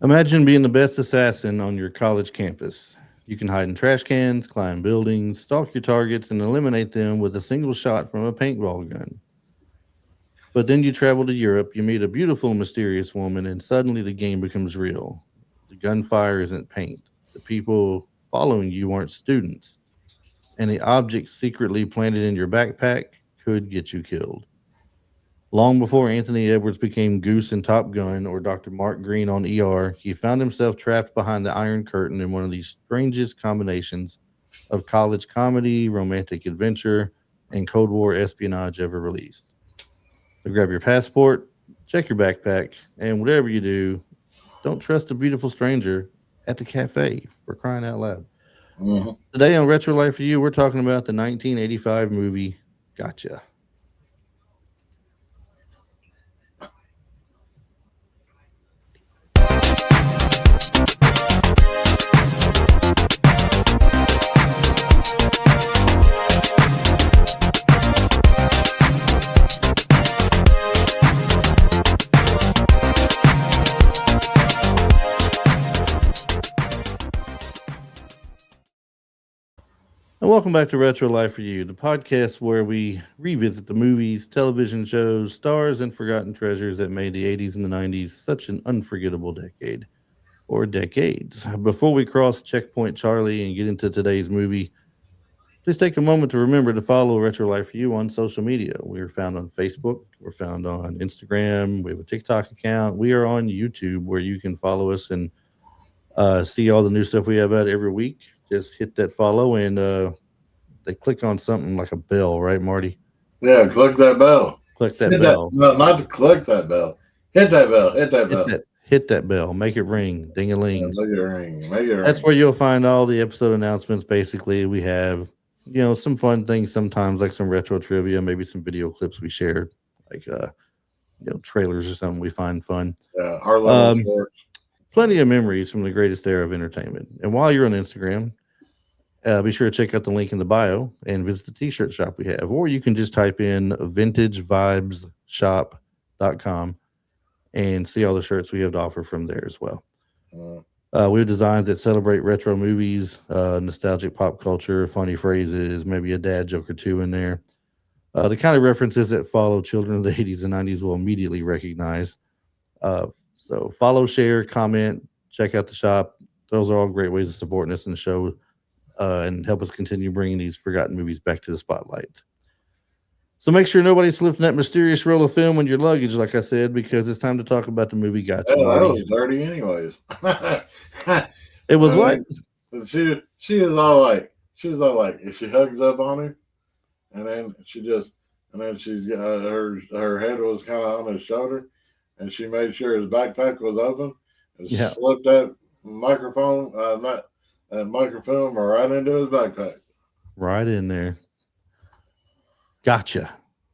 Imagine being the best assassin on your college campus. You can hide in trash cans, climb buildings, stalk your targets, and eliminate them with a single shot from a paintball gun. But then you travel to Europe, you meet a beautiful, mysterious woman, and suddenly the game becomes real. The gunfire isn't paint. The people following you aren't students. And the object secretly planted in your backpack could get you killed. Long before Anthony Edwards became Goose in Top Gun or Dr. Mark Green on ER, he found himself trapped behind the Iron Curtain in one of the strangest combinations of college comedy, romantic adventure, and Cold War espionage ever released. So grab your passport, check your backpack, and whatever you do, don't trust a beautiful stranger at the cafe for crying out loud. Mhm. Today on Retro Life for You, we're talking about the 1985 movie Gotcha. And welcome back to Retro Life for You, the podcast where we revisit the movies, television shows, stars, and forgotten treasures that made the 80s and the 90s such an unforgettable decade or decades. Before we cross Checkpoint Charlie and get into today's movie, please take a moment to remember to follow Retro Life for You on social media. We are found on Facebook, we're found on Instagram, we have a TikTok account, we are on YouTube where you can follow us and see all the new stuff we have out every week. Just hit that follow and they click on something like a bell, right, Marty? Yeah, click that bell. Click that Hit that. bell. No, not to click that bell. Hit that bell. Hit that Hit bell. that hit that bell. Make it ring. Ding a Yeah, ling. make it ring. Make it That's ring. where you'll find all the episode announcements. Basically, we have some fun things sometimes, like some retro trivia, maybe some video clips we share, like trailers or something we find fun. Yeah, our little Um, short. Plenty of memories from the greatest era of entertainment. And while you're on Instagram, be sure to check out the link in the bio and visit the t-shirt shop we have. Or you can just type in vintagevibesshop.com and see all the shirts we have to offer from there as well. Uh, We have designs that celebrate retro movies, nostalgic pop culture, funny phrases, maybe a dad joke or two in there. The kind of references that follow children of the 80s and 90s will immediately recognize. Uh, so follow, share, comment, check out the shop. Those are all great ways of supporting us in the show and help us continue bringing these forgotten movies back to the spotlight. So make sure nobody slips in that mysterious roll of film in your luggage, like I said, because it's time to talk about the movie Gotcha, yeah, that Marty. was dirty, anyways. It was I what? mean, she was all like if she hugs up on him, and then she's her head was kind of on his shoulder, and she made sure his backpack was open and Yeah, slipped that microphone right into his backpack. right in there. Gotcha.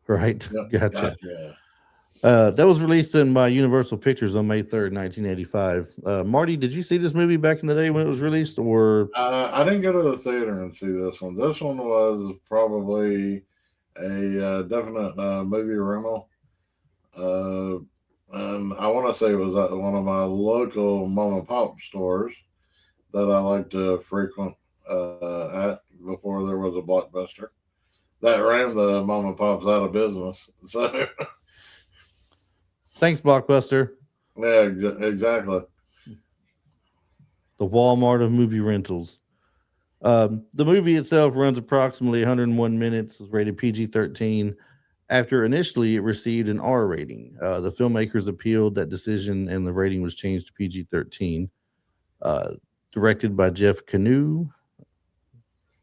Right? Yep, Gotcha. gotcha. That was released in by Universal Pictures on May 3rd, 1985. Marty, did you see this movie back in the day when it was released? Or, I didn't go to the theater and see this one. This one was probably a definite movie rental. Uh, and I want to say it was at one of my local mom and pop stores that I like to frequent at before there was a Blockbuster. That ran the mom and pops out of business. So, thanks, Blockbuster, yeah, exactly. the Walmart of movie rentals. The movie itself runs approximately 101 minutes, is rated PG-13. After initially it received an R rating, the filmmakers appealed that decision and the rating was changed to PG-13. Uh, Directed by Jeff Kanew,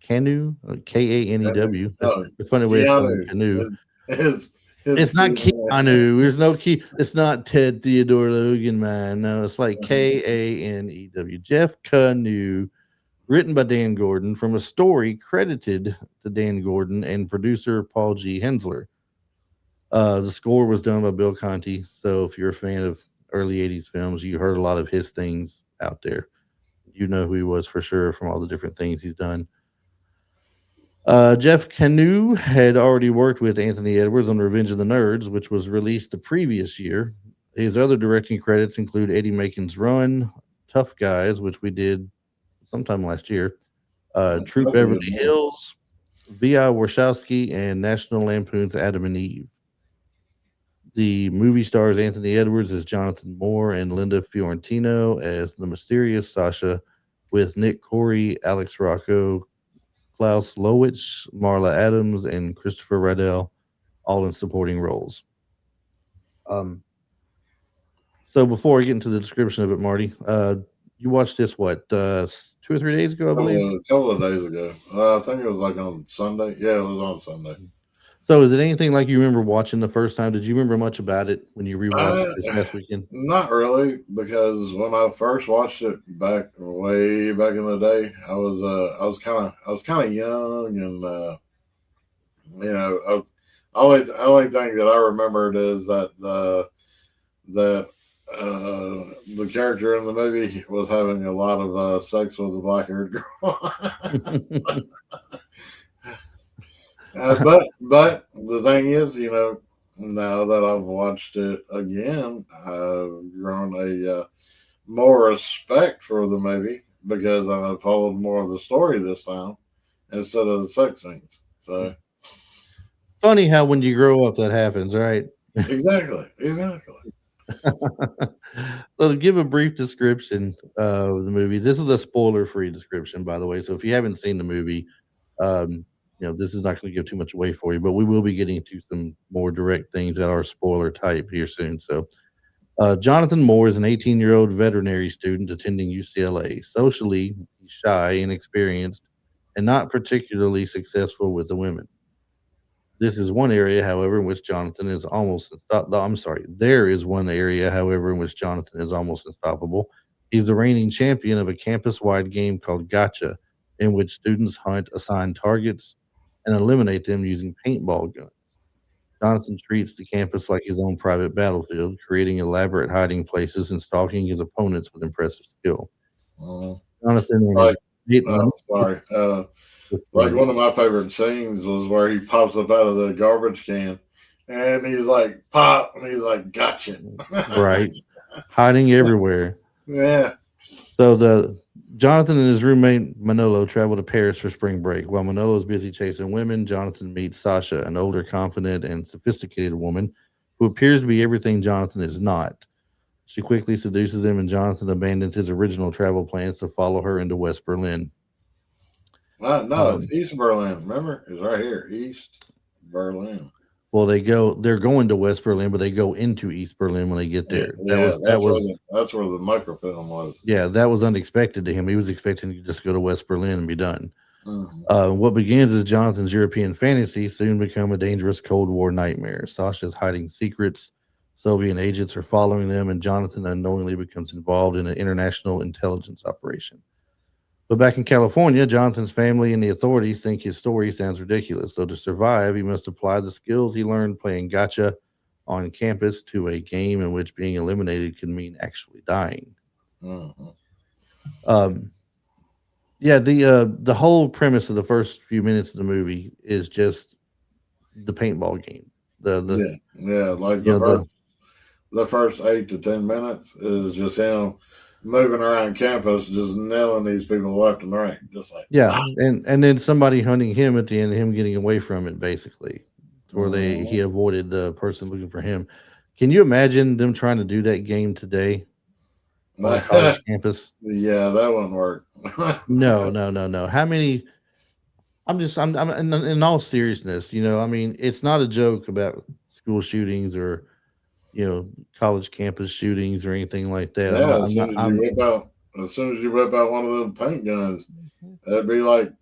Kanew. That's Oh, a funny way of spelling Keanu. canoe. His, his It's not kid, Keanu. There's no key. It's not Ted Theodore Logan, man. No, it's like Kanew. Jeff Canoe, written by Dan Gordon from a story credited to Dan Gordon and producer Paul G. Hensler. The score was done by Bill Conti. So if you're a fan of early 80s films, you heard a lot of his things out there. You know who he was for sure from all the different things he's done. Jeff Canoe had already worked with Anthony Edwards on Revenge of the Nerds, which was released the previous year. His other directing credits include Eddie Macon's Run, Tough Guys, which we did sometime last year, Troop That's a Beverly good movie. Hills, V.I. Warshawski, and National Lampoon's Adam and Eve. The movie stars Anthony Edwards as Jonathan Moore and Linda Fiorentino as the mysterious Sasha, with Nick Corey, Alex Rocco, Klaus Lowitz, Marla Adams, and Christopher Riddell, all in supporting roles. Um, so before I get into the description of it, Marty, you watched this what 2 or 3 days ago, I believe. A couple of days ago. I think it was like on Sunday. Yeah, it was on Sunday. So is it anything like you remember watching the first time? Did you remember much about it when you rewatched I this past weekend? Not really, because when I first watched it back way back in the day, I was kind of young, and you know, only thing that I remembered is that that the character in the movie was having a lot of sex with a black haired girl. But the thing is, now that I've watched it again, I've grown a more respect for the movie because I followed more of the story this time instead of the sex scenes. So Funny how when you grow up that happens, right? exactly. So to give a brief description of the movies, this is a spoiler-free description, by the way. So if you haven't seen the movie, um, this is not going to give too much away for you, but we will be getting to some more direct things that are spoiler type here soon. So Jonathan Moore is an 18-year-old veterinary student attending UCLA. Socially, he's shy, inexperienced, and not particularly successful with the women. This is one area, however, in which Jonathan is almost unstoppable. I'm sorry. There is one area, however, in which Jonathan is almost unstoppable. He's the reigning champion of a campus wide game called Gotcha, in which students hunt assigned targets and eliminate them using paintball guns. Jonathan treats the campus like his own private battlefield, creating elaborate hiding places and stalking his opponents with impressive skill. Uh, Jonathan and his like, mate Manolo. sorry. Like one of my favorite scenes was where he pops up out of the garbage can, and he's like, "Pop," and he's like, "Gotcha." Right, hiding everywhere. Yeah. So the Jonathan and his roommate Manolo travel to Paris for spring break. While Manolo is busy chasing women, Jonathan meets Sasha, an older, confident, and sophisticated woman who appears to be everything Jonathan is not. She quickly seduces him, and Jonathan abandons his original travel plans to follow her into West Berlin. No, it's Um, East Berlin. Remember, it's right here, East Berlin. well, they're going to West Berlin, but they go into East Berlin when they get Yeah, there. That yeah, was that was that's where the microfilm was. yeah, that was unexpected to him. He was expecting to just go to West Berlin and be done. Mhm. What begins as Jonathan's European fantasy soon become a dangerous Cold War nightmare. Sasha's hiding secrets, Soviet agents are following them, and Jonathan unknowingly becomes involved in an international intelligence operation. But back in California, Jonathan's family and the authorities think his story sounds ridiculous. So to survive, he must apply the skills he learned playing gotcha on campus to a game in which being eliminated could mean actually dying. Mhm. Um, yeah, the whole premise of the first few minutes of the movie is just the paintball game. The Yeah. Like you know the the first 8 to 10 minutes is just him moving around campus, just nailing these people left and right, just like yeah, wow. and then somebody hunting him at the end, and him getting away from it, basically, to where he Mhm. avoided the person looking for him. Can you imagine them trying to do that game today on a college campus? Yeah, that wouldn't work. No, no, no, no. How many? I'm in all seriousness. I mean, it's not a joke about school shootings or college campus shootings or anything like that. I'm Yeah, not. I'm not. I'm. as soon as you whip out one of them paint guns, it'd be like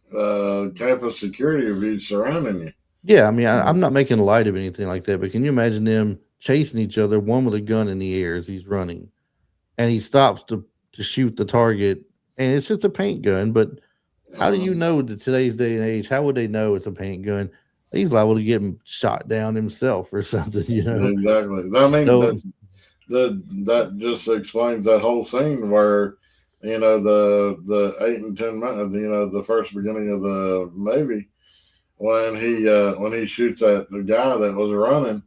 campus security would be surrounding you. Yeah, I mean, I'm not making light of anything like that, but can you imagine them chasing each other, one with a gun in the air as he's running, and he stops to shoot the target, and it's just a paint gun. But how do you Um, know that today's day and age? How would they know it's a paint gun? He's liable to get him shot down himself or something. exactly. I mean So that just explains that whole scene where the 8 and 10 minutes, the first beginning of the movie when he shoots at the guy that was running.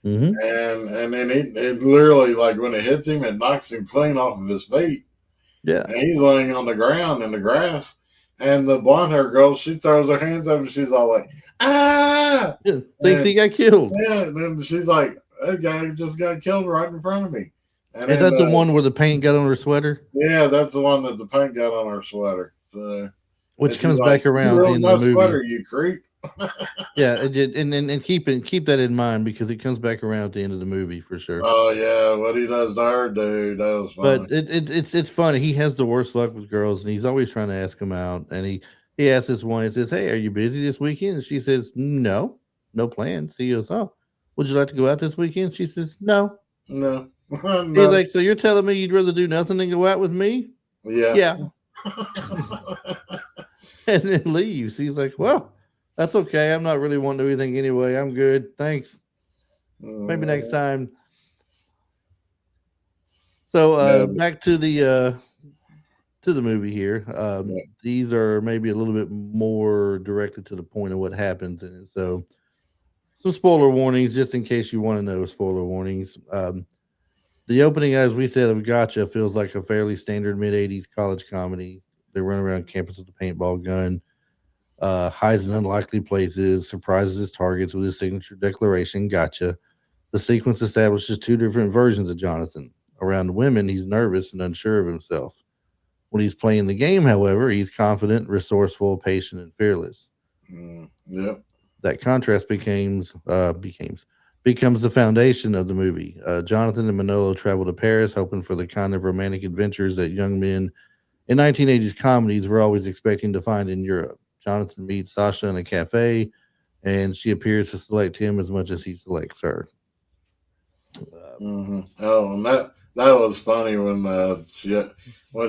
Mm-hmm. and then it literally, like, when it hits him, it knocks him clean off of his feet, Yeah. and he's laying on the ground in the grass. And the blonde hair girl, she throws her hands up and she's all like, "Ah!" Yeah. Thinks he And got killed. yeah, and then she's like, "That guy just got killed right in front of me." And Is then, that the one where the paint got on her sweater? yeah, that's the one that the paint got on her sweater. So, and Which she's comes like, back "You around at the ruined end of my the movie. sweater, you creep." Yeah, it did, and keep that in mind because it comes back around at the end of the movie for sure. Oh yeah, what he does to her, dude, that was funny. But it's funny. He has the worst luck with girls, and he's always trying to ask them out. And he asks this one. He says, "Hey, are you busy this weekend?" And she says, "No, no plans." He goes, "Oh, would you like to go out this weekend?" She says, "No." No, He's no, like, "So you're telling me you'd rather do nothing than go out with me?" yeah. Yeah, and then leaves. He's like, "Well, that's okay. I'm not really wanting to do anything anyway. I'm good. Thanks. Maybe next Mm, time." So yeah, back to the movie here. yeah. These are maybe a little bit more directed to the point of what happens in it. So some spoiler warnings, just in case you want to know. Spoiler warnings. The opening, as we said, of Gotcha feels like a fairly standard mid '80s college comedy. They run around campus with a paintball gun, hides in unlikely places, surprises his targets with his signature declaration, "Gotcha." The sequence establishes two different versions of Jonathan. Around women, he's nervous and unsure of himself. When he's playing the game, however, he's confident, resourceful, patient, and fearless. Yep. That contrast becomes the foundation of the movie. Jonathan and Manolo travel to Paris, hoping for the kind of romantic adventures that young men in 1980s comedies were always expecting to find in Europe. Jonathan meets Sasha in a cafe, and she appears to select him as much as he selects her. Oh, and that was funny when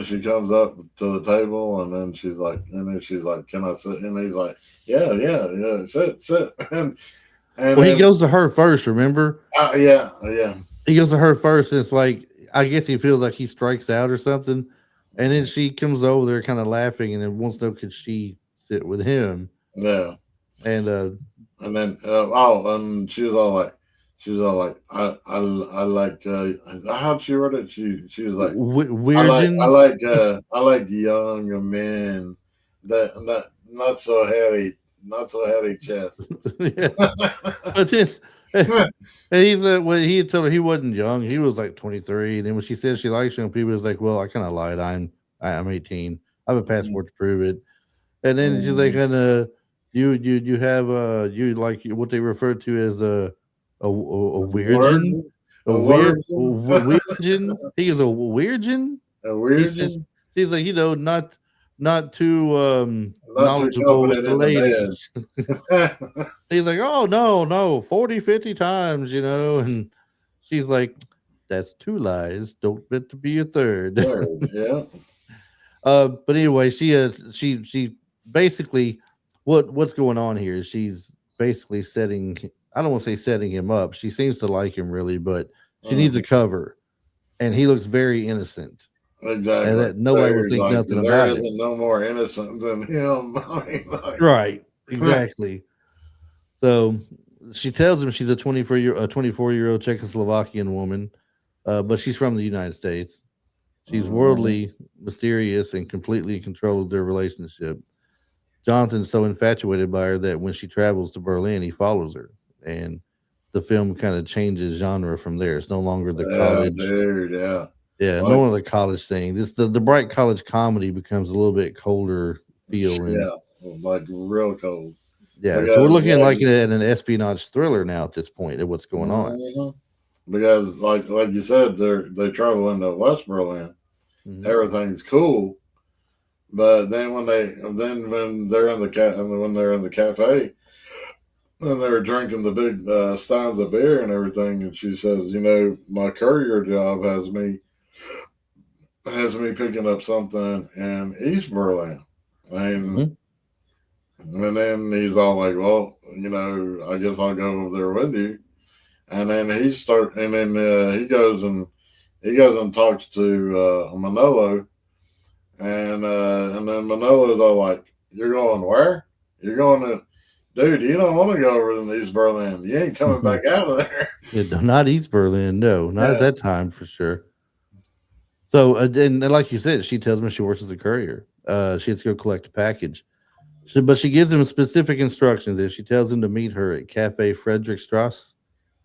she comes up to the table, and then she's like, "Can I sit?" And he's like, "Yeah, yeah, yeah, sit," and Well, he then goes to her first. Remember, yeah, yeah, he goes to her first, and it's like I guess he feels like he strikes out or something, and then she comes over there, kind of laughing, and then wants to know could she sit with him, yeah. and And then and she was all like, I like how'd she wrote it? She was like, Weirgens. I like young men that not so hairy, not so hairy chest. Yeah, but this. And he's when he had told her he wasn't young, he was like 23. And then when she said she likes young people, it's like, well, I kind of lied. I'm 18. I have a Mhm, passport to prove it. And then she's like, mhm. and you have you like what they refer to as a Word, weirgin, a word, weirgin. He is a weirgin. a He weird, says he's like not too not too knowledgeable with confident the in the ladies. bed. He's like, oh no, 40, 50 times, and she's like, that's two lies. Don't bet to be a third. Word, yeah. But anyway, she basically what's going on here is she's basically setting. I don't want to say setting him up. She seems to like him really, but she needs a Mhm. cover, and he looks very innocent, and Exactly. that nobody will There's think like nothing there about it. isn't no more innocent than him. I mean, Right? like, Exactly. So she tells him she's a 24-year-old Czechoslovakian woman, but she's from the United States. She's mhm. worldly, mysterious, and completely in control of their relationship. Jonathan's so infatuated by her that when she travels to Berlin, he follows her, and the film kind of changes genre from there. It's no longer the Yeah, college, dude. Yeah, yeah, no like longer the college thing. This the bright college comedy becomes a little bit colder feel, and yeah, like real cold yeah. So we're because looking like at an espionage thriller now at this point at what's going on. mhm. Because like you said, they travel into West Berlin. Hmm. Everything's cool, but then when they're in the when they're in the cafe and they're drinking the big steins of beer and everything, and she says, my courier job has me picking up something in East Berlin. And Hmm. and then he's all like, well, I guess I'll go over there with you. And then he goes and talks to Manolo, and then Manolo's all like, you're going where? You're going to dude, you don't want to go over to East Berlin. You ain't coming back out of there. Yeah, not East Berlin. No, not at Yeah. that time for sure. So, and like you said, she tells me she works as a courier. She has to go collect a package. But she gives him specific instructions. If she tells him to meet her at Cafe Friedrichstrasse,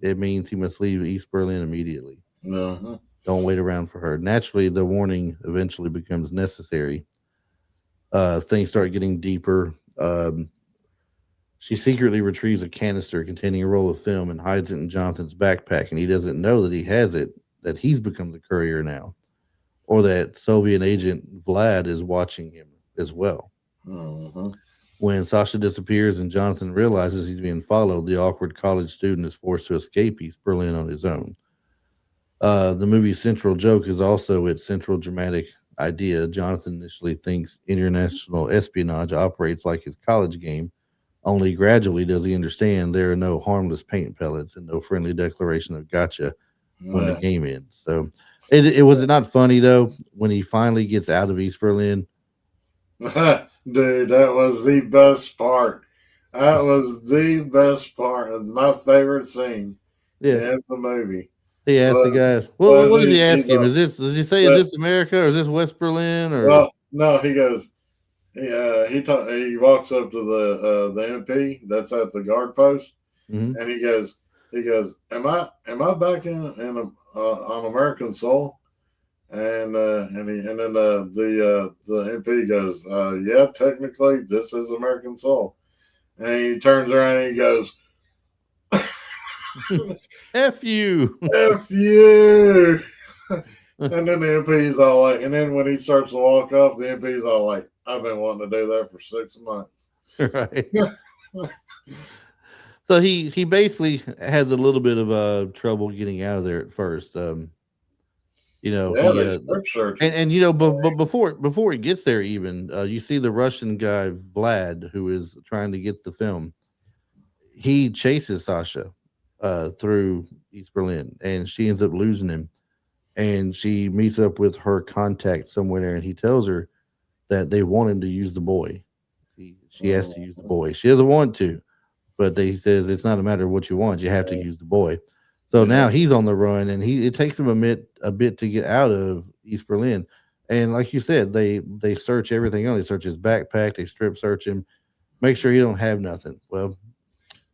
it means he must leave East Berlin immediately. Uh-huh. Don't wait around for her. Naturally, the warning eventually becomes necessary. Things start getting deeper. She secretly retrieves a canister containing a roll of film and hides it in Jonathan's backpack, and he doesn't know that he has it, that he's become the courier now, or that Soviet agent Vlad is watching him as well. Uh-huh. When Sasha disappears and Jonathan realizes he's being followed, the awkward college student is forced to escape East Berlin on his own. The movie's central joke is also its central dramatic idea. Jonathan initially thinks international espionage operates like his college game, only gradually does he understand there are no harmless paint pellets and no friendly declaration of gotcha when the Yeah. game ends. So it was not funny though when he finally gets out of East Berlin. Dude, that was the best part. That was the best part. It's my favorite scene Yeah, in the movie. he asked the Was guy, "Well, was what does he he's ask him? like, Does he say is but, this America or is this West Berlin or?" well, no, he goes. He walks up to the MP that's at the guard post, Mhm. and he goes, am I back in on American soil? And then the MP goes, yeah, technically this is American soil. And he turns around and he goes, F you. F you. And then the MP's all like, and then when he starts to walk off, the MP's all like, I've been wanting to do that for 6 months. Right. So he basically has a little bit of trouble getting out of there at first. Yeah, He they strip search him. and but before he gets there, even you see the Russian guy Vlad who is trying to get the film. He chases Sasha through East Berlin, and she ends up losing him. And she meets up with her contact somewhere, and he tells her that they want him to use the boy. She has to use the Mhm. boy. She doesn't want to, but he says it's not a matter of what you want. You have to use the boy. So Yeah. now he's on the run, and it takes him a bit to get out of East Berlin. And like you said, they search everything else. They search his backpack. They strip search him, make sure he don't have nothing. Well,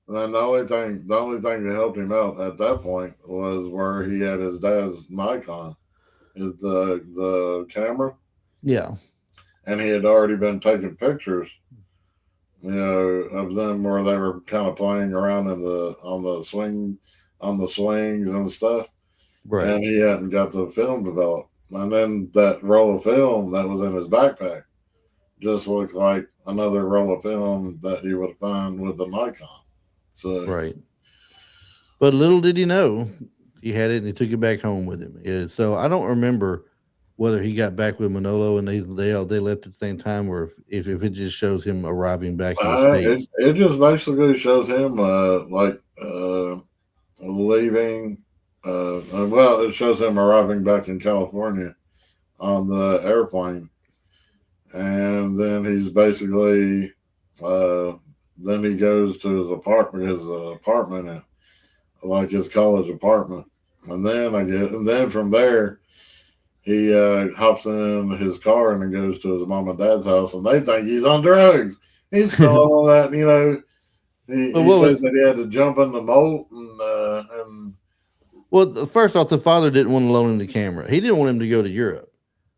And then the only thing that helped him out at that point was where he had his dad's Nikon, is the camera, yeah, and he had already been taking pictures, of them where they were kind of playing around on the swings and stuff, right, and he hadn't got the film developed. And then that roll of film that was in his backpack just looked like another roll of film that he would find with the Nikon. So right. But little did he know he had it, and he took it back home with him. Yeah, so I don't remember whether he got back with Manolo and they left at the same time, or if it just shows him arriving back in the it states. it just basically shows him leaving. Well, it shows him arriving back in California on the airplane, and then he's basically uh, then he goes to his apartment, like his college apartment, and then from there he hops in his car and then goes to his mom and dad's house, and they think he's on drugs. He's still on that, He, But he what says was that he had to jump in the moat and well? First off, the father didn't want to loan him the camera. He didn't want him to go to Europe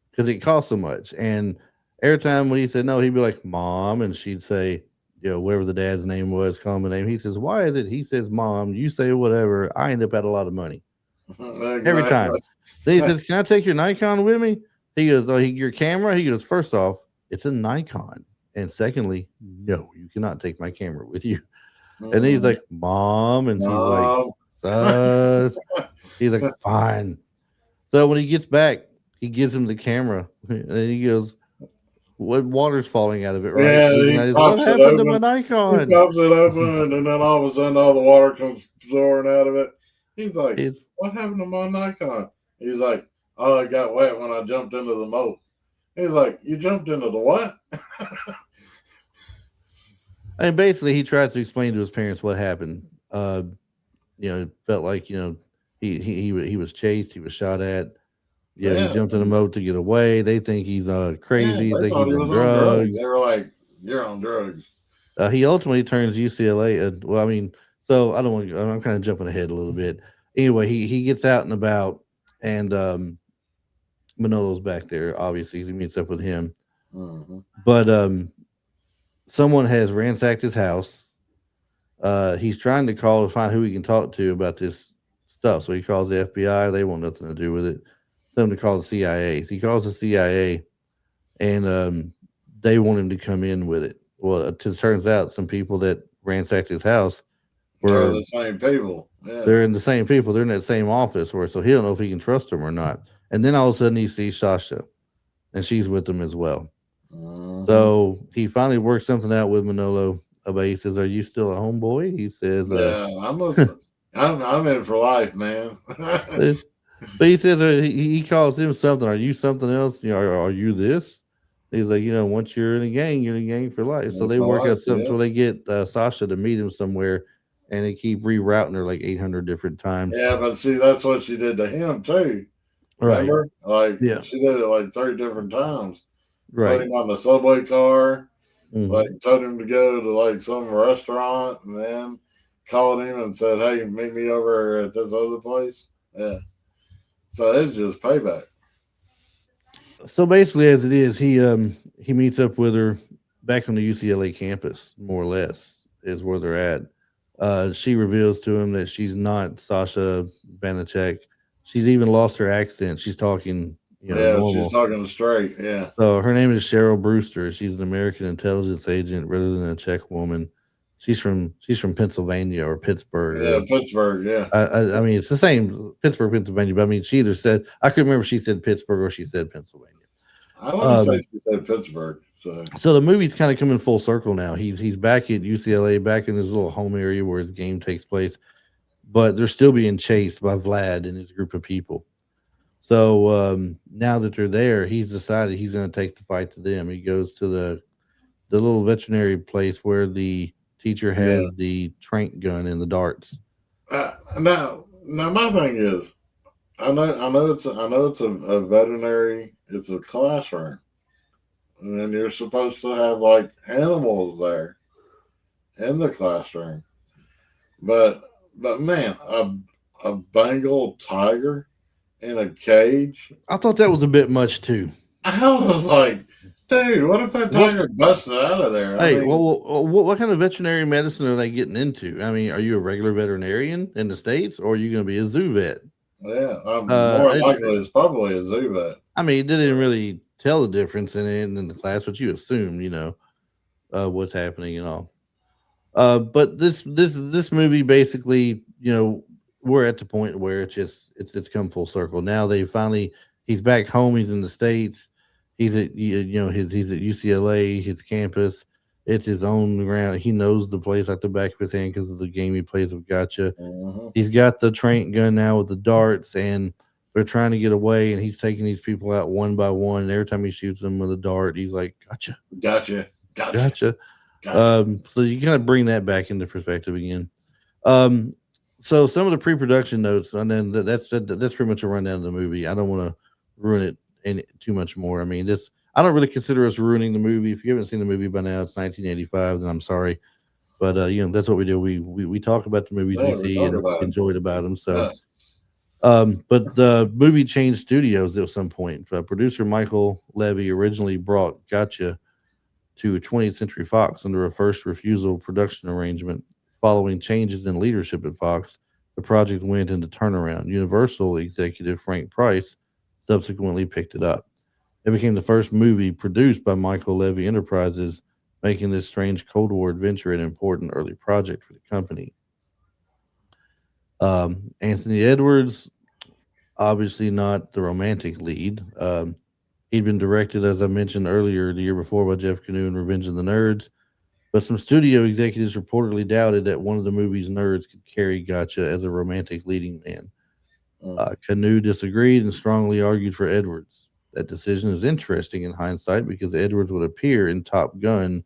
because it cost so much. And every time when he said no, he'd be like, "Mom," and she'd say, whatever the dad's name was, call him a name. He says, "Why is it?" He says, "Mom." You say whatever. I end up at a lot of money every time. exactly. Then he says, "Can I take your Nikon with me?" He goes, "Oh, your camera." He goes, "First off, it's a Nikon, and secondly, no, you cannot take my camera with you." And then he's like, "Mom," and she's like, No. "Sus." He's like, "Fine." So when he gets back, he gives him the camera, and he goes, "What water's falling out of it?" Right? Yeah, Looking he at his, what pops it happened to my open. He Nikon? pops it open, and then all of a sudden, all the water comes pouring out of it. He's like, It's "What happened to my Nikon?" He's like, "Oh, it got wet when I jumped into the moat." He's like, "You jumped into the what?" And basically, he tries to explain to his parents what happened. It felt like he was chased, he was shot at. Yeah, he Yeah, jumped in a and moat to get away. They think he's yeah, crazy. they Think thought he's he on was on drugs. They drugs. were like, "You're on drugs." He ultimately turns UCLA. Well, I mean, so I don't want. I'm kind of jumping ahead a little bit. Anyway, he gets out and about, and Manolo's back there. Obviously, he meets up with him, Hmm. but someone has ransacked his house. He's trying to call to find who he can talk to about this stuff. So he calls the FBI. They want nothing to do with it. Tell him to call the CIA. So he calls the CIA, and they want him to come in with it. Well, it just turns out some people that ransacked his house They're were the same people. Yeah. they're in the same people. They're in that same office where so he don't know if he can trust them or not. And then all of a sudden he sees Sasha, and she's with him as well. Hmm. So he finally works something out with Manolo. But he says, "Are you still a homeboy?" He says, Yeah, I'm in for life, man. but he says he calls him something. Are you something else? Are you this? He's like, once you're in a gang, you're in a gang for life. So In they for work life, out something yeah. till they get Sasha to meet him somewhere, and they keep rerouting her like 800 different times. Yeah, but see, that's what she did to him too. Right. Remember? Like Yeah. she did it like 30 different times. Put Right. him on the subway car, like Hmm. told him to go to like some restaurant, and then called him and said, "Hey, meet me over at this other place." Yeah. So it's just payback. So basically, as it is, he meets up with her back on the UCLA campus, more or less, is where they're at. She reveals to him that she's not Sasha Banachek. She's even lost her accent. She's talking, Yeah, she's normal. talking straight. Yeah. So her name is Cheryl Brewster. She's an American intelligence agent rather than a Czech woman. She's from Pennsylvania or Yeah, Pittsburgh. Pittsburgh. Yeah. I mean, it's the same Pittsburgh, Pennsylvania. But I mean, she either said I couldn't remember if she said Pittsburgh or she said Pennsylvania. I want to say Um, she said Pittsburgh. So so the movie's kind of coming full circle now. He's back at UCLA, back in his little home area where his game takes place, but they're still being chased by Vlad and his group of people. So now that they're there, he's decided he's going to take the fight to them. He goes to the little veterinary place where the teacher yeah. has the trank gun and the darts. Now my thing is, I know it's a veterinary. It's a classroom, and then you're supposed to have like animals there in the classroom. But man, a Bengal tiger in a cage. I thought that was a bit much too. I was like, dude, what if that What? tiger busted out of there? I Hey, mean, what kind of veterinary medicine are they getting into? I mean, are you a regular veterinarian in the states, or are you going to be a zoo vet? yeah, Uh, more it, likely it's probably a zoo vet. I mean, it didn't really tell the difference in it in the class, but you assume, what's happening and all. But this movie basically, we're at the point where it's come full circle. Now they finally he's back home. He's in the states. He's at he's at UCLA, his campus. It's his own ground. He knows the place like the back of his hand because of the game he plays with Gotcha. Hmm. He's got the trank gun now with the darts, and they're trying to get away. And he's taking these people out one by one. And every time he shoots them with a dart, he's like, "Gotcha, Gotcha, gotcha, gotcha." gotcha. So you kind of bring that back into perspective again. Um, so some of the pre-production notes, and then that's pretty much a rundown of the movie. I don't want to ruin it any too much more. I mean, this I don't really consider us ruining the movie. If you haven't seen the movie by now, it's 1985. Then I'm sorry, but that's what we do. We talk about the movies we Yeah, we see talk and about it. enjoyed about them. So, Yeah. but the movie changed studios at some point. Producer Michael Levy originally brought Gotcha to 20th Century Fox under a first refusal production arrangement. Following changes in leadership at Fox, the project went into turnaround. Universal executive Frank Price subsequently picked it up. It became the first movie produced by Michael Levy Enterprises, making this strange Cold War adventure an important early project for the company. Anthony Edwards, obviously not the romantic lead. He'd been directed, as I mentioned earlier, the year before by Jeff Canoe in Revenge of the Nerds. But some studio executives reportedly doubted that one of the movie's nerds could carry Gotcha as a romantic leading man. Mm. Canoe disagreed and strongly argued for Edwards. That decision is interesting in hindsight because Edwards would appear in Top Gun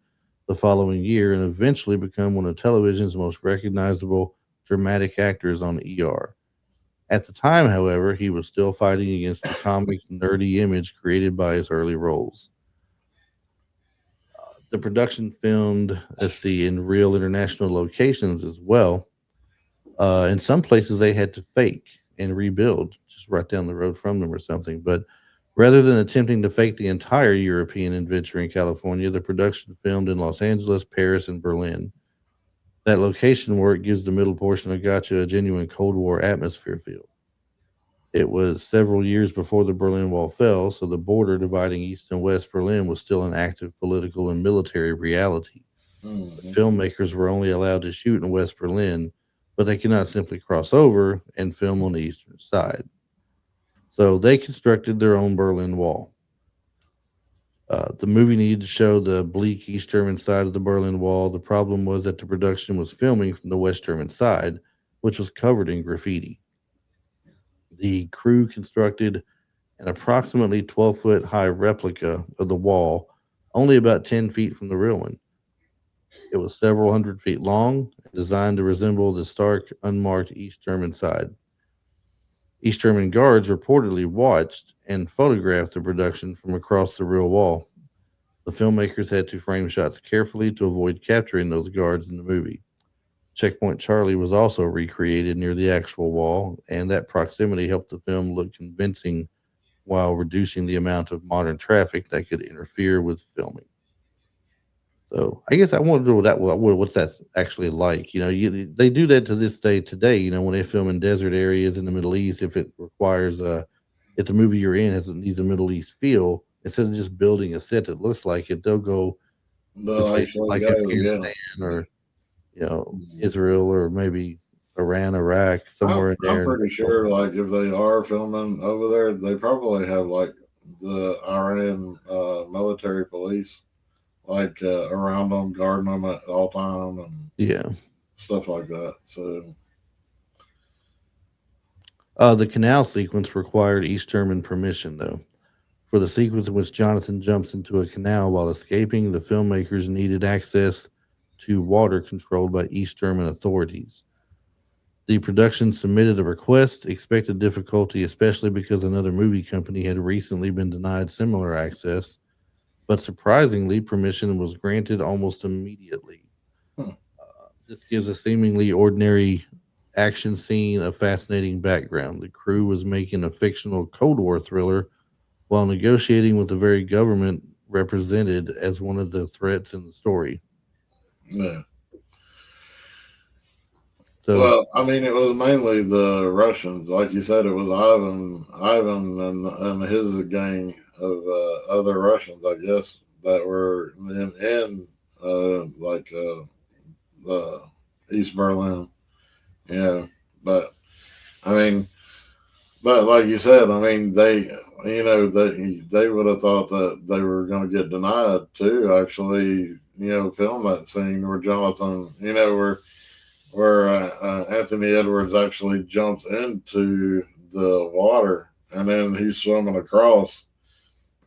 the following year and eventually become one of television's most recognizable dramatic actors on ER. At the time, however, he was still fighting against the comic nerdy image created by his early roles. The production filmed, let's see, in real international locations as well. In some places, they had to fake and rebuild just right down the road from them or something. But rather than attempting to fake the entire European adventure in California, the production filmed in Los Angeles, Paris, and Berlin. That location work gives the middle portion of Gotcha a genuine Cold War atmosphere feel. It was several years before the Berlin Wall fell, so the border dividing East and West Berlin was still an active political and military reality. The Hmm. filmmakers were only allowed to shoot in West Berlin, but they could not simply cross over and film on the eastern side. So they constructed their own Berlin Wall. The movie needed to show the bleak East German side of the Berlin Wall. The problem was that the production was filming from the West German side, which was covered in graffiti. The crew constructed an approximately 12-foot high replica of the wall, only about 10 feet from the real one. It was several hundred feet long and designed to resemble the stark, unmarked East German side. East German guards reportedly watched and photographed the production from across the real wall. The filmmakers had to frame shots carefully to avoid capturing those guards in the movie. Checkpoint Charlie was also recreated near the actual wall, and that proximity helped the film look convincing while reducing the amount of modern traffic that could interfere with filming. So I guess I wonder what's that actually like. They do that to this day today. When they film in desert areas in the Middle East, if it requires if the movie you're in needs a Middle East feel, instead of just building a set that looks like it, they'll go to They'll places actually like go, yeah. Afghanistan or Mhm. Israel or maybe Iran, Iraq, somewhere in I'm there. And pretty film sure, like, if they are filming over there, they probably have like the Iran military police, like around them, guarding them at all time and it. Yeah. stuff like that. So, The canal sequence required East German permission, though. For the sequence in which Jonathan jumps into a canal while escaping, the filmmakers needed access to water controlled by East German authorities. The production submitted a request, expected difficulty, especially because another movie company had recently been denied similar access, but surprisingly, permission was granted almost immediately. hmm, This gives a seemingly ordinary action scene a fascinating background. The crew was making a fictional Cold War thriller while negotiating with the very government represented as one of the threats in the story. yeah. So, Well, I mean, it was mainly the Russians, like you said. It was Ivan, and his gang of other Russians, I guess, that were in like East Berlin. Yeah, but I mean, but like you said, I mean, they would have thought that they were going to get denied too. Actually, film that scene where Jonathan, where Anthony Edwards actually jumps into the water and then he's swimming across,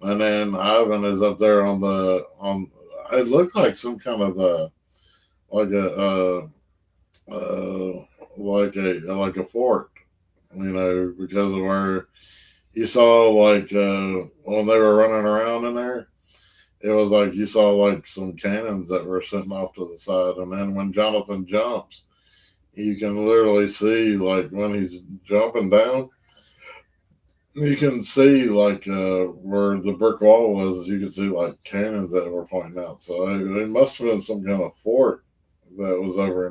and then Ivan is up there on the on. It looked like some kind of like a like a fort, because of where you saw like when they were running around in there. It was like you saw like some cannons that were sitting off to the side, and then when Jonathan jumps, you can literally see like when he's jumping down, you can see like where the brick wall was. You can see like cannons that were pointing out. So it must have been some kind of fort that was over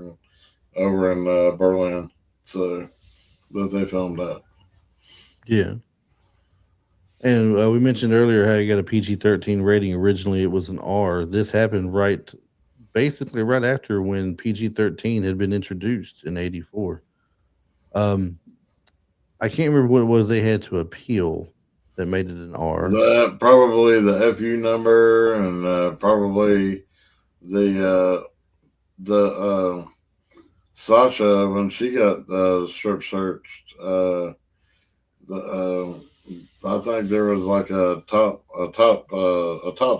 in Berlin. So that they filmed that. yeah. And we mentioned earlier how you got a PG-13 rating. Originally, it was an R. This happened basically right after when PG-13 had been introduced in '84. Um, I can't remember what it was they had to appeal that made it an R. That probably the FU number, and probably the Sasha when she got strip searched. The I think there was like a top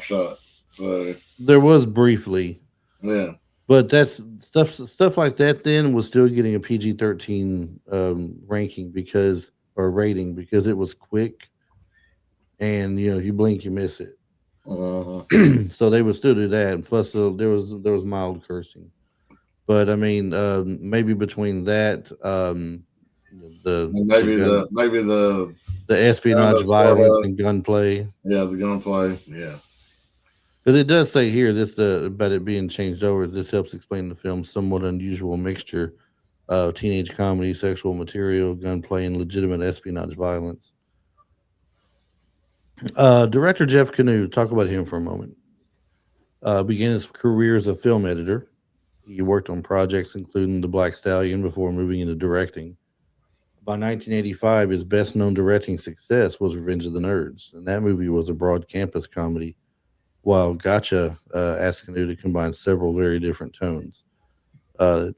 shot. So There was briefly, yeah. but that's stuff like that. Then was still getting a PG-13 ranking because or rating because it was quick, and you blink, you miss it. Uh-huh. So they would still do that. And plus, there was mild cursing. But I mean, maybe between that, And the gun, maybe the the kind espionage, of sort violence, of and gunplay. yeah the gunplay yeah. Because it does say here this about it being changed over. This helps explain the film's somewhat unusual mixture of teenage comedy, sexual material, gunplay, and legitimate espionage violence. Director Jeff Canoe, talk about him for a moment. Began his career as a film editor. He worked on projects including The Black Stallion before moving into directing. By 1985, his best known directing success was Revenge of the Nerds, and that movie was a broad campus comedy, while Gotcha asked Canoe to combine several very different tones. Uh,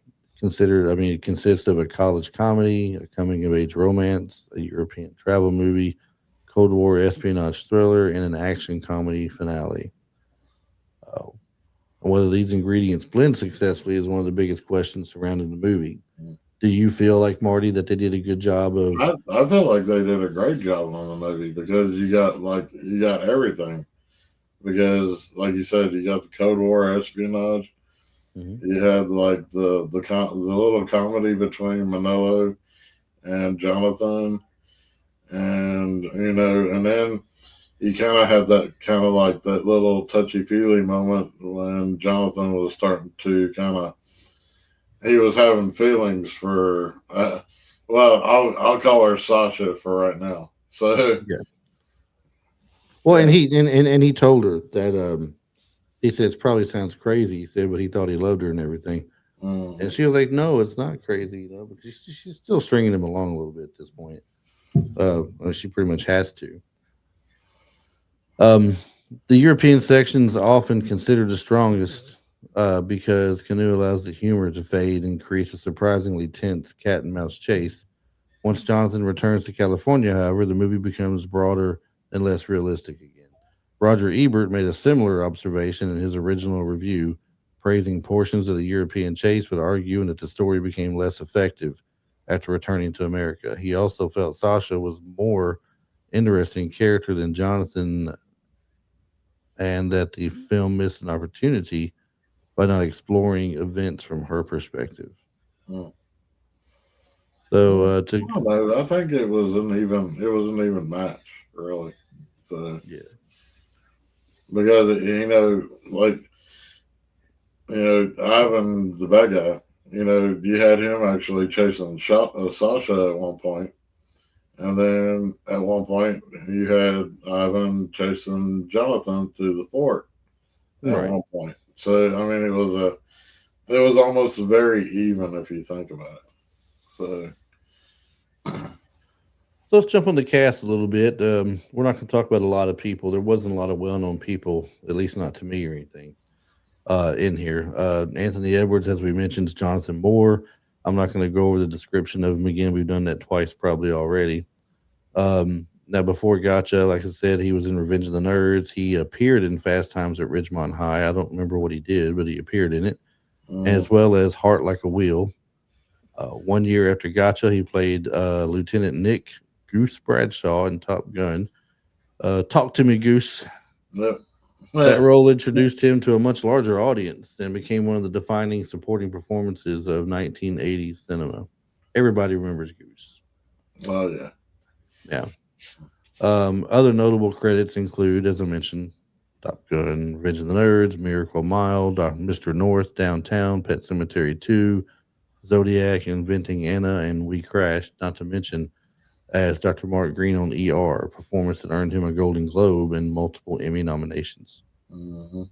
it consists of a college comedy, a coming of age romance, a European travel movie, Cold War espionage thriller, and an action comedy finale. Uh, Whether these ingredients blend successfully is one of the biggest questions surrounding the movie. Do you feel like Marty that they did a good job of? I feel like they did a great job on the movie because you got everything because like you said you got the Cold War espionage. Mhm. You had like the little comedy between Manolo and Jonathan, and and then you kind of had that kind of like that little touchy feely moment when Jonathan was starting to kind of he was having feelings for well I'll call her Sasha for right now. So Yeah. Well, yeah. and he told her that he said it probably sounds crazy. He said, but he thought he loved her and everything. And Mhm. she was like, "No, it's not crazy, but she's still stringing him along a little bit at this point. She pretty much has to. Um, the European section's often considered the strongest because Canoe allows the humor to fade and creates a surprisingly tense cat and mouse chase. Once Jonathan returns to California, however, the movie becomes broader and less realistic again. Roger Ebert made a similar observation in his original review, praising portions of the European chase but arguing that the story became less effective after returning to America. He also felt Sasha was more interesting character than Jonathan and that the film missed an opportunity by not exploring events from her perspective. Mm. So Well, to I don't know. I think it was an even match really. So yeah, because like Ivan the bad guy. You had him actually chasing Sasha at one point, and then at one point you had Ivan chasing Jonathan to the fort at right. one point. So I mean, it was almost very even if you think about it. So So let's jump on the cast a little bit. We're not going to talk about a lot of people. There wasn't a lot of well-known people, at least not to me or anything, in here. Anthony Edwards, as we mentioned, is Jonathan Moore. I'm not going to go over the description of him again. We've done that twice probably already. Now, before Gotcha, like I said, he was in Revenge of the Nerds. He appeared in Fast Times at Ridgemont High. I don't remember what he did, but he appeared in it, mm, as well as Heart Like a Wheel. 1 year after Gotcha, he played Lieutenant Nick Goose Bradshaw in Top Gun. Talk to me, Goose. yep. That role introduced him to a much larger audience and became one of the defining supporting performances of 1980s cinema. Everybody remembers Goose. Oh yeah. Yeah. Other notable credits include, as I mentioned, Top Gun, Revenge of the Nerds, Miracle Mile, Mr. North, Downtown, Pet Cemetery 2, Zodiac, Inventing Anna, and We Crashed, not to mention as Dr. Mark Green on ER, a performance that earned him a Golden Globe and multiple Emmy nominations. Mm-hmm.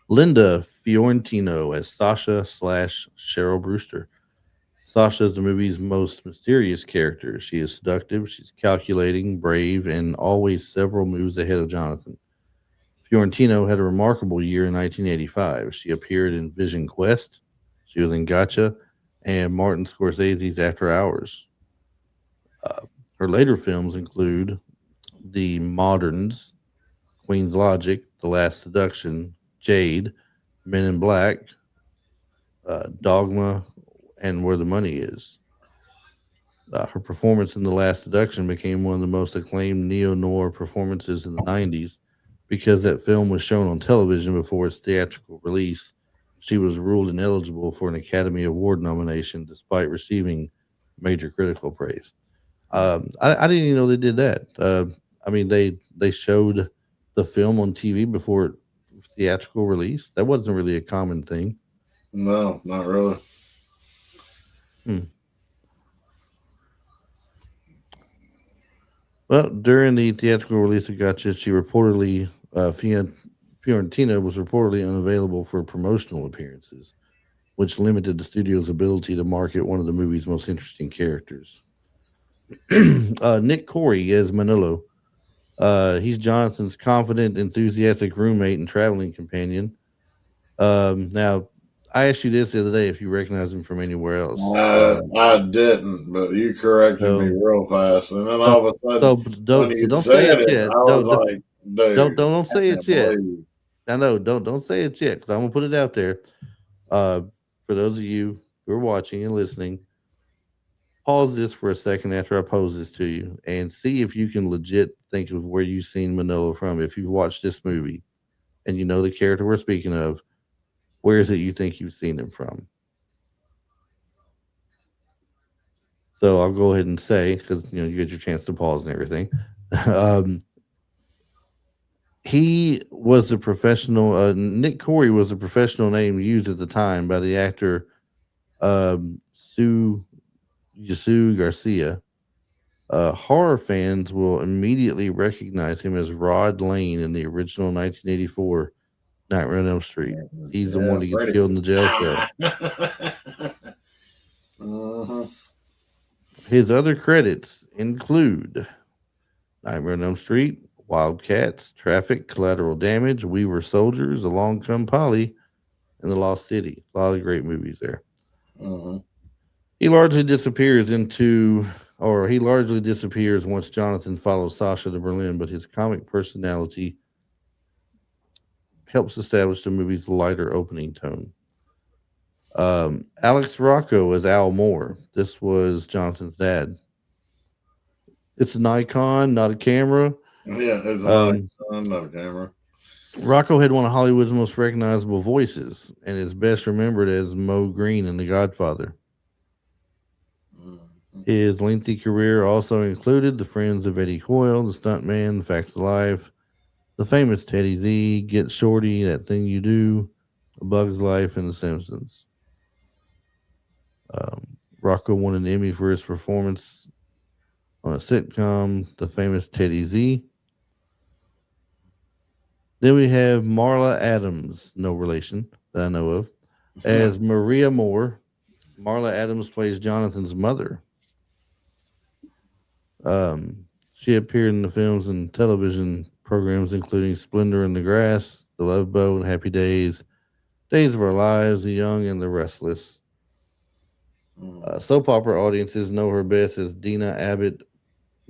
Linda Fiorentino as Sasha slash Cheryl Brewster. Sasha is the movie's most mysterious character. She is seductive, she's calculating, brave, and always several moves ahead of Jonathan. Fiorentino had a remarkable year in 1985. She appeared in Vision Quest, she was in Gotcha, and Martin Scorsese's After Hours. Uh, Her later films include The Moderns, Queen's Logic, The Last Seduction, Jade, Men in Black, Dogma, and Where the Money Is. Her performance in The Last Seduction became one of the most acclaimed neo noir performances in the 90s because that film was shown on television before its theatrical release. She was ruled ineligible for an Academy Award nomination despite receiving major critical praise. I didn't even know they did that. I mean, they showed the film on TV before theatrical release. That wasn't really a common thing. No, not really. Hmm. Well, during the theatrical release of Gotcha, she reportedly, Fiorentina was reportedly unavailable for promotional appearances, which limited the studio's ability to market one of the movie's most interesting characters. Nick Corey as Manolo. He's Jonathan's confident, enthusiastic roommate and traveling companion. Now, I asked you this the other day if you recognize him from anywhere else. I didn't, but you corrected me So, real fast, and then so, all of a sudden, so, when so you don't say said it it, yet. I was like, "Dude, Don't I say it can't yet. believe." I know. Don't say it yet because I'm gonna put it out there. Uh, for those of you who are watching and listening, pause this for a second after I pose this to you and see if you can legit think of where you've seen Manolo from. If you've watched this movie and you know the character we're speaking of, where is it you think you've seen him from? So I'll go ahead and say because you get your chance to pause and everything. um, he was a professional. Nick Corey was a professional name used at the time by the actor Sue Yasu Garcia. Horror fans will immediately recognize him as Rod Lane in the original 1984 Nightmare on Elm Street. He's the Yeah, one that gets Freddy. killed in the jail cell. Ah. uh-huh. His other credits include Nightmare on Elm Street, Wildcats, Traffic, Collateral Damage, We Were Soldiers, Along Come Polly, and The Lost City. A lot of great movies there. Uh-huh. He largely disappears into, or he largely disappears once Jonathan follows Sasha to Berlin, but his comic personality helps establish the movie's lighter opening tone. Alex Rocco as Al Moore. This was Jonathan's dad. It's an icon, not a camera. Yeah, it's Um, not a camera. Rocco had one of Hollywood's most recognizable voices and is best remembered as Mo Green in The Godfather. Mhm. His lengthy career also included The Friends of Eddie Coyle, The Stuntman, Facts of Life, the famous Teddy Z, Get Shorty, That Thing You Do, A Bug's Life, and The Simpsons. Rocco won an Emmy for his performance on a sitcom, The Famous Teddy Z. Then we have Marla Adams, no relation that I know of, as Maria Moore. Marla Adams plays Jonathan's mother. She appeared in the films and television programs including Splendor in the Grass, The Love Boat, Happy Days, Days of Our Lives, The Young and the Restless. Soap opera audiences know her best as Dina Abbott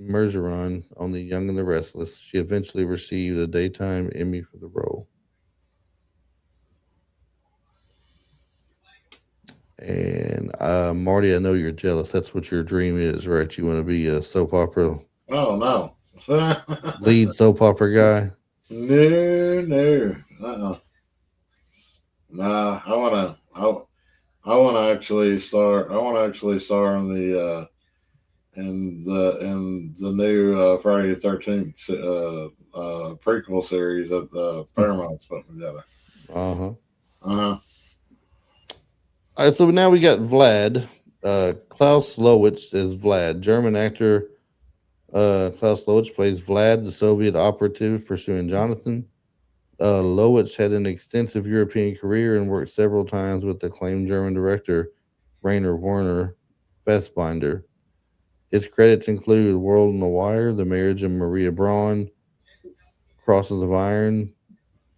Mergeron on The Young and the Restless. She eventually received a daytime Emmy for the role. And Marty, I know you're jealous. That's what your dream is, right? You want to be a soap opera Oh no. lead soap opera guy. No. Nah, I wanna actually star. I wanna actually star in the new Friday the 13th prequel series that the Paramount's putting together. Uh huh. Uh huh. All right, so now we got Vlad. Klaus Lowitz as Vlad. German actor Klaus Lowitz plays Vlad, the Soviet operative pursuing Jonathan. Lowitz had an extensive European career and worked several times with acclaimed German director Rainer Werner Fassbinder. His credits include World on the Wire, The Marriage of Maria Braun, Crosses of Iron,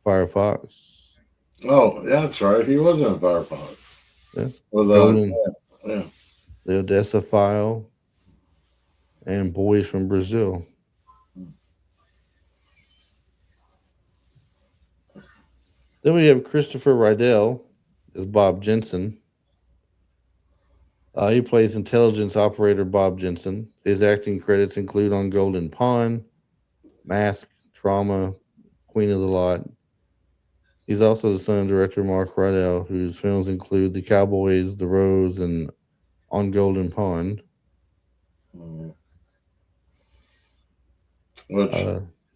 Firefox, Oh, yeah, that's right. He was in Firefox yeah, with Golden, yeah. The Odessa File, and Boys from Brazil. Then we have Christopher Rydell as Bob Jensen. He plays intelligence operator Bob Jensen. His acting credits include On Golden Pond, Mask, Trauma, Queen of the Lot. He's also the son of director Mark Rydell, whose films include The Cowboys, The Rose, and On Golden Pond. Mm.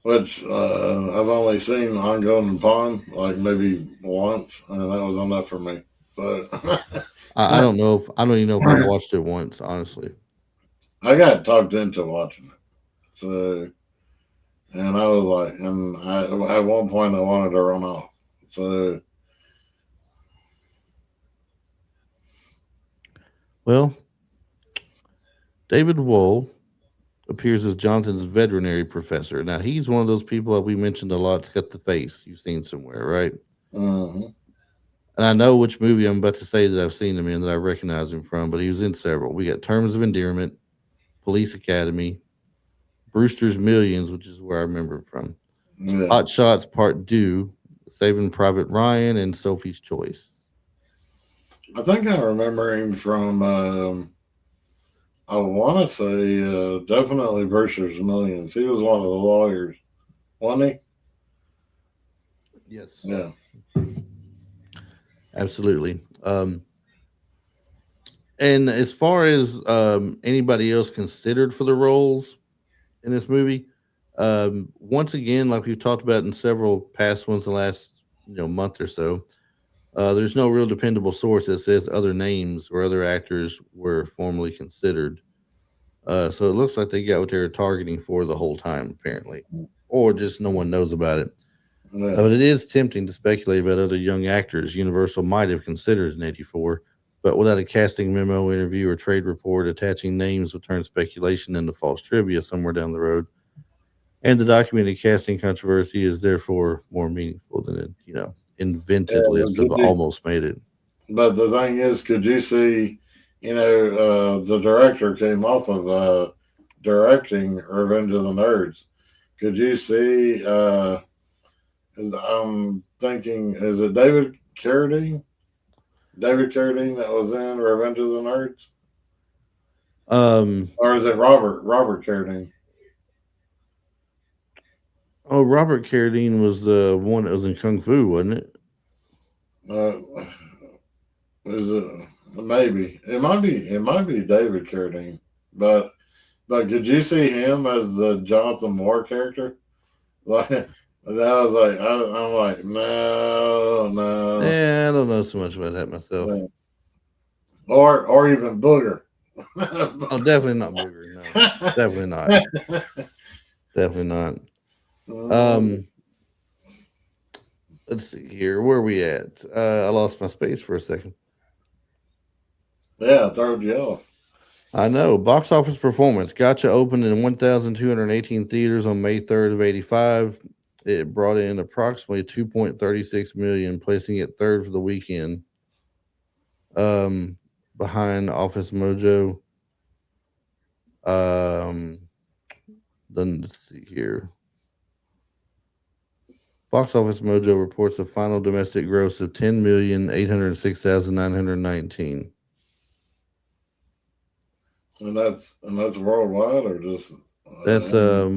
Which Uh, I've only seen on Golden Pond like maybe once, and that was enough for me. So I don't know if I don't even know if I've watched it once, honestly. I got talked into watching it. So and I was like, and I at one point I wanted to run off. So Well, David Wool appears as Johnson's veterinary professor. Now he's one of those people that we mentioned a lot. It's got the face you've seen somewhere, right? mhm. And I know which movie I'm about to say that I've seen him in that I recognize him from, but he was in several. We got Terms of Endearment, Police Academy, Brewster's Millions, which is where I remember him from. Yeah, Hot Shots Part 2, Saving Private Ryan, and Sophie's Choice. I think I remember him from. I want to say definitely Brewster's Millions. He was one of the lawyers, wasn't Yes. he? Yeah. Absolutely. And as far as anybody else considered for the roles in this movie, once again, like we've talked about in several past ones, the last month or so, there's no real dependable source that says other names or other actors were formally considered. So it looks like they got what they were targeting for the whole time, apparently, or just no one knows about it. Yeah. But it is tempting to speculate about other young actors Universal might have considered in '84, but without a casting memo, interview, or trade report, attaching names would turn speculation into false trivia somewhere down the road. And the documented casting controversy is therefore more meaningful than a Yeah, invented but list of almost made it. the thing is, could you see, the director came off of directing Revenge of the Nerds. Could you see, I'm thinking, is it David Carradine? David Carradine that was in Revenge of the Nerds? Um, Or is it Robert Carradine? oh, Robert Carradine was the one that was in Kung Fu, wasn't it? Uh, is it maybe it might be David Carradine, but could you see him as the Jonathan Moore character? Like that was like I'm like no, no, Yeah, I don't know so much about that myself. no. Or even Booger. Oh, definitely not Booger. No, definitely not. Definitely not. Mm, Um, let's see here. Where are we at? I lost my space for a second. yeah, throw you off. I know. Box office performance. Gotcha opened in 1,218 theaters on May 3rd of 85. It brought in approximately 2.36 million, placing it third for the weekend. Um, Behind Office Mojo. Um, then let's see here. Box Office Mojo reports a final domestic gross of 10,806,919. And that's worldwide or just That's a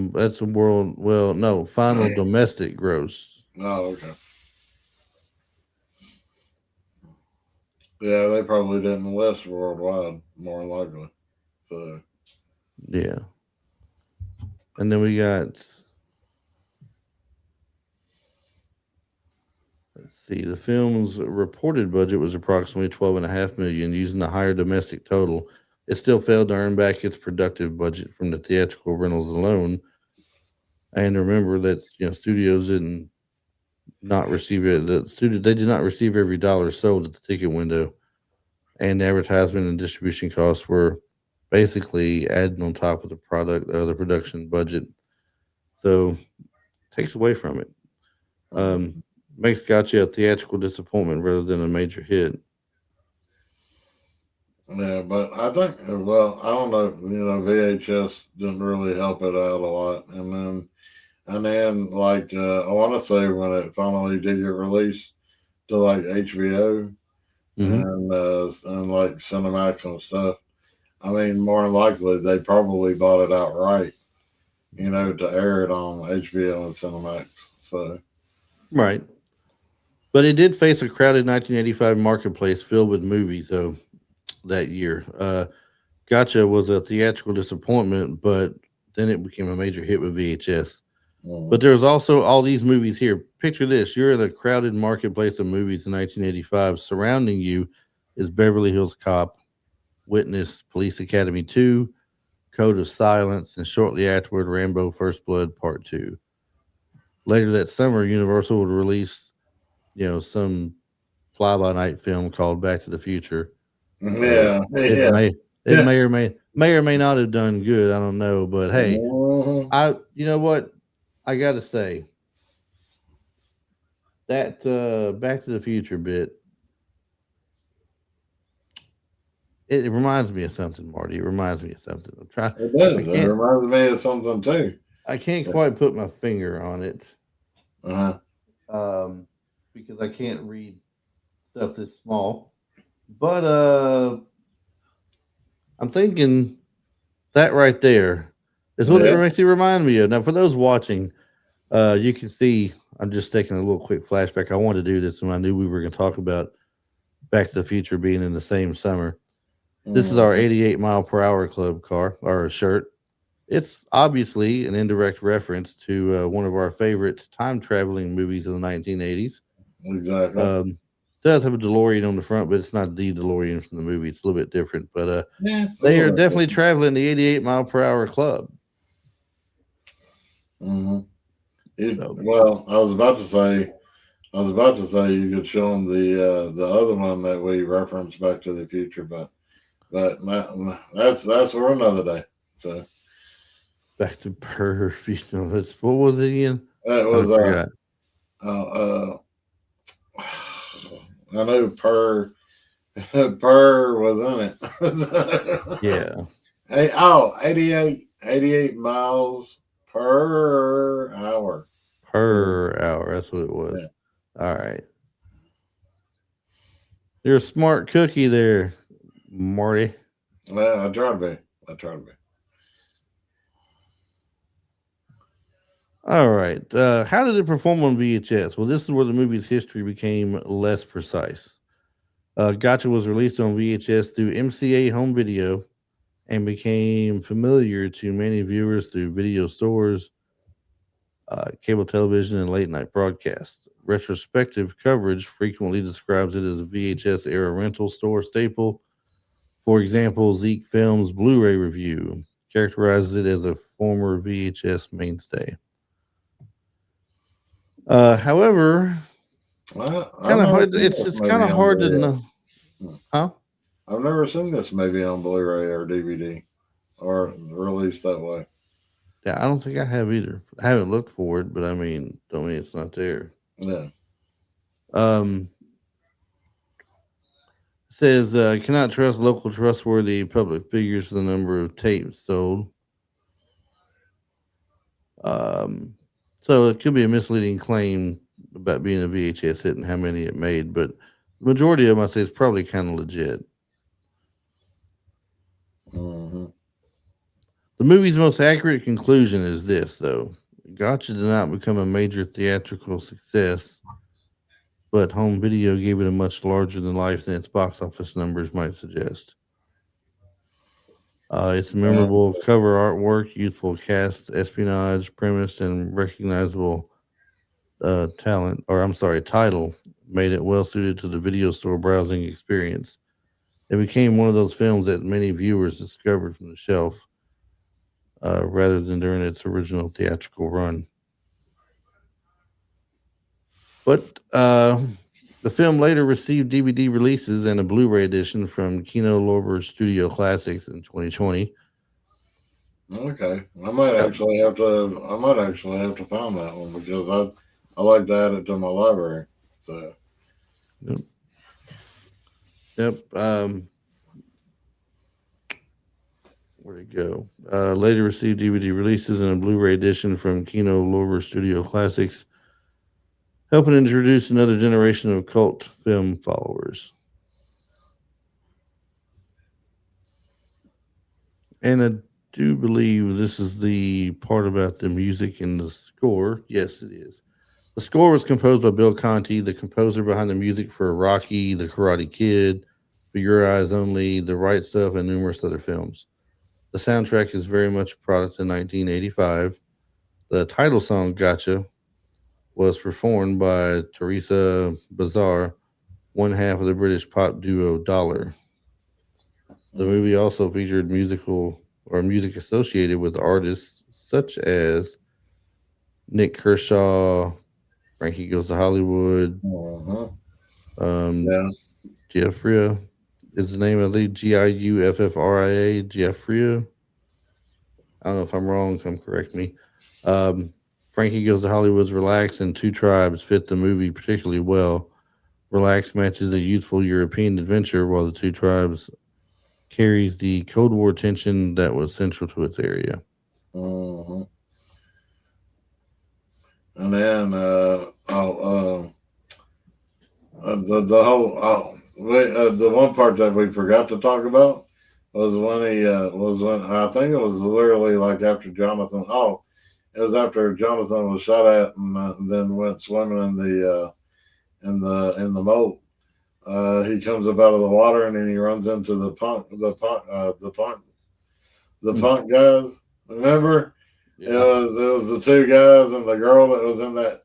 world. Well, no, final domestic gross. oh, okay. Yeah, they probably didn't list worldwide, more than likely. So Yeah, and then we got. Let's see. The film's reported budget was approximately 12.5 million. Using the higher domestic total, it still failed to earn back its productive budget from the theatrical rentals alone. And remember that studios didn't not receive it. The studio they did not receive every dollar sold at the ticket window, and advertisement and distribution costs were basically added on top of the production budget. So takes away from it. Um, mm, Makes Gotcha a theatrical disappointment rather than a major hit. yeah, but I think well, I don't know. VHS didn't really help it out a lot, and then like I want to say when it finally did get released, to like HBO Hmm. and like Cinemax and stuff. I mean, more than likely they probably bought it outright, to air it on HBO and Cinemax. So Right. But it did face a crowded 1985 marketplace filled with movies, though, that year. Gotcha was a theatrical disappointment, but then it became a major hit with VHS. But mm, there's also all these movies here. Picture this: you're in a crowded marketplace of movies in 1985. Surrounding you is Beverly Hills Cop, Witness, Police Academy 2, Code of Silence, and shortly afterward, Rambo: First Blood Part 2. Later that summer, Universal would release, some fly-by-night film called Back to the Future. yeah, It yeah, may it yeah. may or may not have done good. I don't know, but hey, Mhm. you know what, I got to say that Back to the Future bit, it reminds me of something, Marty. It reminds me of something. It I does. It can't reminds me of something too. I can't quite put my finger on it, Uh-huh. um, because I can't read stuff this small. But I'm thinking that right there is what it Yeah. makes it remind me of. Now, for those watching, you can see I'm just taking a little quick flashback. I wanted to do this when I knew we were going to talk about Back to the Future being in the same summer. This is our Mhm. 88 mile per hour club car or shirt. It's obviously an indirect reference to one of our favorite time traveling movies of the 1980s. Exactly. Um, does have a DeLorean on the front, but it's not the DeLorean from the movie. It's a little bit different. But Yeah, a they are little bit. definitely traveling the 88 mile per hour club. Mm-hmm. So, Well, I was about to say you could show them the other one that we referenced Back to the Future, that's for another day. So back to Perf. What was it again? that I was forgot. uh, I know per was in it. Yeah, Hey, 88 miles per hour. So per hour. That's what it yeah, was. All right. You're a smart cookie there, Marty. well, I try to be. I try to be. All right. How did it perform on VHS? Well, this is where the movie's history became less precise. Gotcha was released on VHS through MCA Home Video and became familiar to many viewers through video stores, cable television, and late night broadcasts. Retrospective coverage frequently describes it as a VHS era rental store staple. For example, Zeke Films Blu ray review characterizes it as a former VHS mainstay. However, I've kind of never hard. seen It's this kind movie of on hard to the. know, huh? I've never seen this movie on Blu-ray or DVD or released that way. Yeah, I don't think I have either. I haven't looked for it, but I mean, don't mean it's not there. Yeah. Um, says cannot trust local trustworthy public figures for the number of tapes sold. Um, so it could be a misleading claim about being a VHS hit and how many it made, but the majority of them, I say, is probably kind of legit. Hmm. The movie's most accurate conclusion is this, though. Gotcha did not become a major theatrical success, but home video gave it a much larger than life than its box office numbers might suggest. Its memorable cover artwork, youthful cast, espionage premise, and recognizable talent, or I'm sorry, title, made it well suited to the video store browsing experience. It became one of those films that many viewers discovered from the shelf rather than during its original theatrical run. But the film later received DVD releases and a Blu-ray edition from Kino Lorber Studio Classics in 2020. Okay, Yep. I might actually have to find that one because I like to add it to my library. So Yep. Yep. Where'd it go? Later received DVD releases and a Blu-ray edition from Kino Lorber Studio Classics. helping introduce another generation of cult film followers. And I do believe this is the part about the music and the score. Yes, it is. The score was composed by Bill Conti, the composer behind the music for Rocky, The Karate Kid, For Your Eyes Only, The Right Stuff, and numerous other films. The soundtrack is very much a product of 1985. The title song, Gotcha, was performed by Teresa Bazar, one half of the British pop duo Dollar. The Mm. movie also featured musical or music associated with artists such as Nick Kershaw, Frankie Goes to Hollywood, Uh-huh. um, Yeah. Giuffria is the name of the Giuffria. Giuffria. I don't know if I'm wrong. Come correct me. Um, Frankie Goes to Hollywood's Relax and Two Tribes fit the movie particularly well. Relax matches the youthful European adventure, while the Two Tribes carries the Cold War tension that was central to its area. Uh-huh. And then the whole the one part that we forgot to talk about was when he was when I think it was literally like after Jonathan. Oh, it was after Jonathan was shot at and then went swimming in the moat. He comes up out of the water and then he runs into the Hmm. punk guys. Remember, Yeah. it was the two guys and the girl that was in that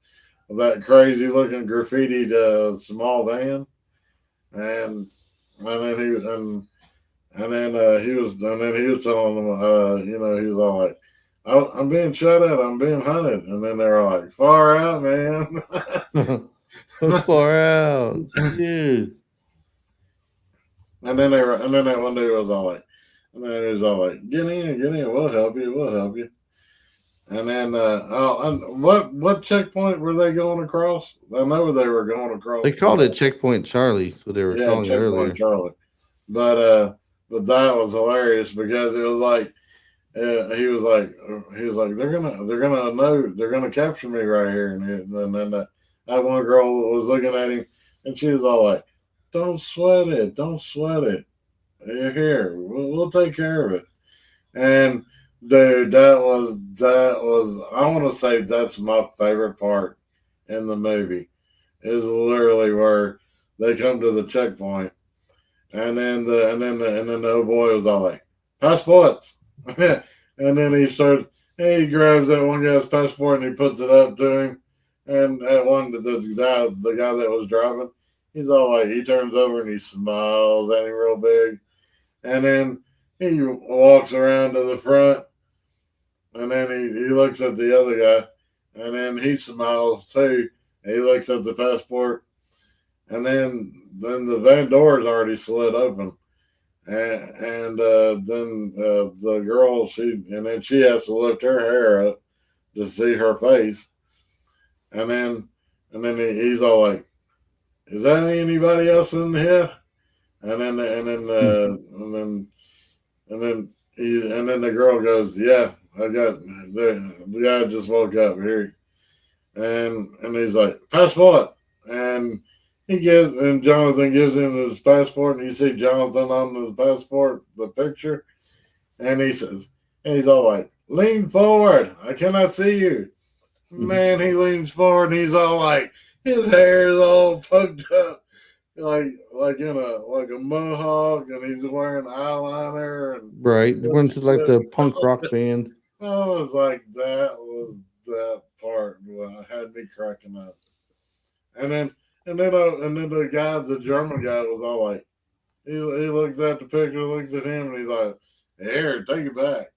crazy looking graffitied small van, and then he was telling them, he was all like, I'm being shot at, I'm being hunted," and then they were like, "Far out, man." Far out, dude. And then that one dude was all like, and then he was all like, get in, we'll help you." And then, and what checkpoint were they going across? I know they were going They across. called it Checkpoint Charlie. That's what they were Yeah, calling it checkpoint earlier. Charlie. But but that was hilarious because it was like he was like they're gonna know they're gonna capture me right here, and then that one girl was looking at him, and she was all like, don't sweat it, you're here, we'll take care of it." And dude, that was I want to say that's my favorite part in the movie is literally where they come to the checkpoint, and then the old boy was all like, "Passports," and then he grabs that one guy's passport and he puts it up to him, and that one the guy that was driving, he's all like, he turns over and he smiles at him real big, and then he walks around to the front, and then he looks at the other guy, and then he smiles too. And he looks at the passport, and then the van door is already slid open, and then the girl she has to lift her hair up to see her face, and then he's all like, "Is that anybody else in here?" And then and then Hmm. and then and then the girl goes, "Yeah, I got the guy just woke up here," and he's like, "Passport," and Jonathan gives him his passport, and you see Jonathan on the passport, the picture, and he says, and he's all like, "Lean forward, I cannot see you." Man, he leans forward, and he's all like, his hair is all poked up, like in a mohawk, and he's wearing eyeliner and Right. Went to like the I punk rock band. was like, that part had me cracking up. And then the German guy was all like, he looks at the picture, looks at him, and he's like, "Here, take it back."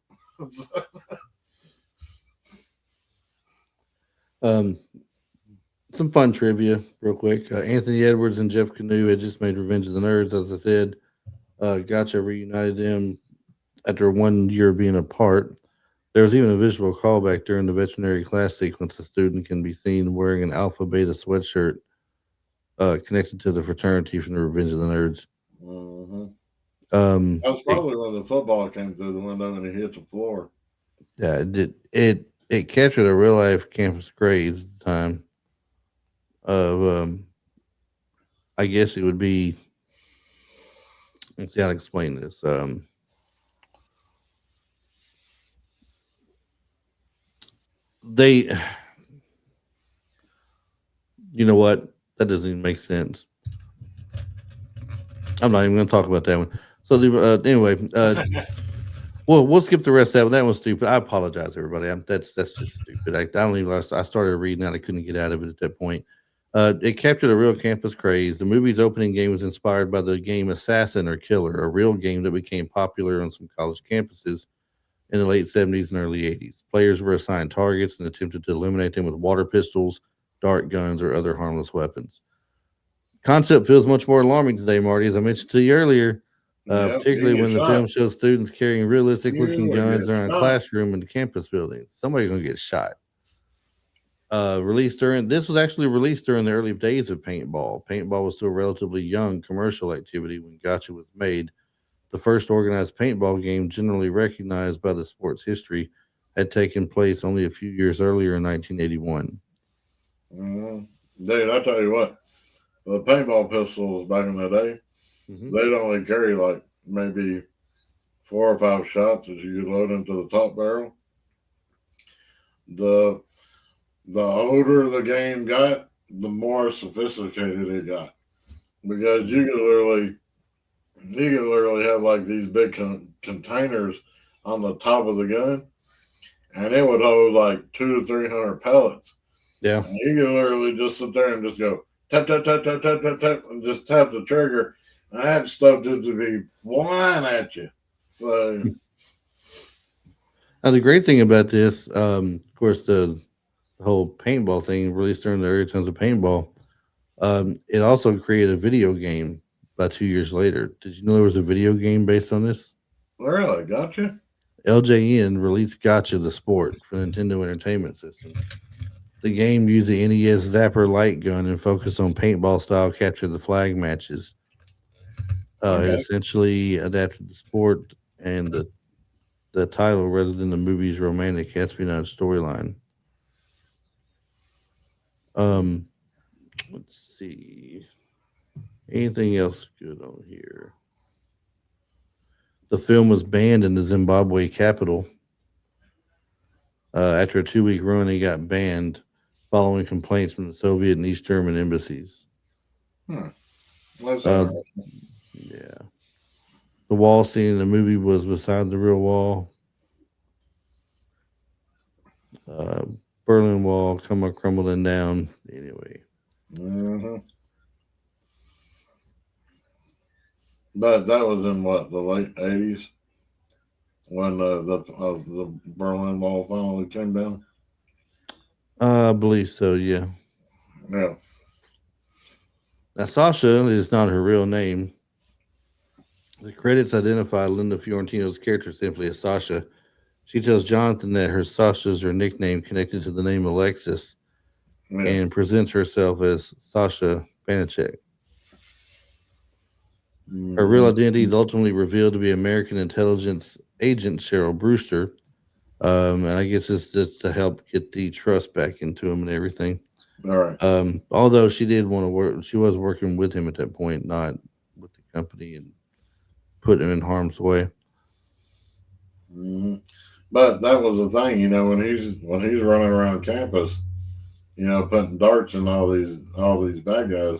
Um, some fun trivia, real quick. Anthony Edwards and Jeff Canoe had just made Revenge of the Nerds, as I said. Gotcha reunited them after 1 year being apart. There was even a visual callback during the veterinary class sequence. A student can be seen wearing an Alpha Beta sweatshirt connected to the fraternity from the Revenge of the Nerds. Mm-hmm. Um, That was it, probably when the football came through the window and he hit the floor. yeah, it captured a real life campus craze at the time. of I guess it would be. Let's see how to explain this. They, you know what? That doesn't even make sense. I'm not even going to talk about that one. So anyway, well, we'll skip the rest of that one. That was stupid. I apologize, everybody. That's just stupid. I don't even. I started reading that. I couldn't get out of it at that point. It captured a real campus craze. The movie's opening game was inspired by the game Assassin or Killer, a real game that became popular on some college campuses in the late 70s and early 80s. Players were assigned targets and attempted to eliminate them with water pistols, dart guns, or other harmless weapons. Concept feels much more alarming today, Marty, as I mentioned to you earlier, Yep, you particularly get when the film shot. shows students carrying realistic You looking would guns get around a shot. classroom and campus buildings. Somebody's going to get shot. This was actually released during the early days of paintball. Paintball was still a relatively young commercial activity when Gotcha was made. The first organized paintball game, generally recognized by the sport's history, had taken place only a few years earlier in 1981. Mm-hmm. Dude, I tell you what, the paintball pistols back in the day, Hmm. they'd only carry like maybe 4 or 5 shots as you could load into the top barrel. The the older the game got, the more sophisticated it got because you could literally have like these big containers on the top of the gun, and it would hold like 200 to 300 pellets. Yeah. And you could literally just sit there and just go tap tap tap tap tap tap tap and just tap the trigger, and that stuff just to be flying at you. So Now, the great thing about this, of course, the whole paintball thing released during the early times of paintball, it also created a video game about 2 years later. Did you know there was a video game based on this? really, gotcha. LJN released Gotcha the Sport for Nintendo Entertainment System. The game used the NES Zapper light gun and focused on paintball style capture the flag matches. It Okay. essentially adapted the sport and the title rather than the movie's romantic espionage storyline. Um, let's see. Anything else good on here? The film was banned in the Zimbabwe capital. After a 2 week run, it got banned following complaints from the Soviet and East German embassies. Hmm. That's Uh, all right. yeah. The wall scene in the movie was beside the real wall. Uh, Berlin Wall come crumbling down. Anyway, Mm-hmm. But that was in what, the late '80s when the Berlin Wall finally came down. I believe so. Yeah. Yeah. Now Sasha is not her real name. The credits identify Linda Fiorentino's character simply as Sasha. She tells Jonathan that her Sasha's her nickname connected to the name Alexis Yeah. and presents herself as Sasha Banachek. Her real Mm-hmm. identity is ultimately revealed to be American intelligence agent Cheryl Brewster. And I guess it's just to help get the trust back into him and everything. All right. Although she did want to work, she was working with him at that point, not with the company and put him in harm's way. Mm-hmm. But that was the thing, when he's running around campus, putting darts in all these bad guys.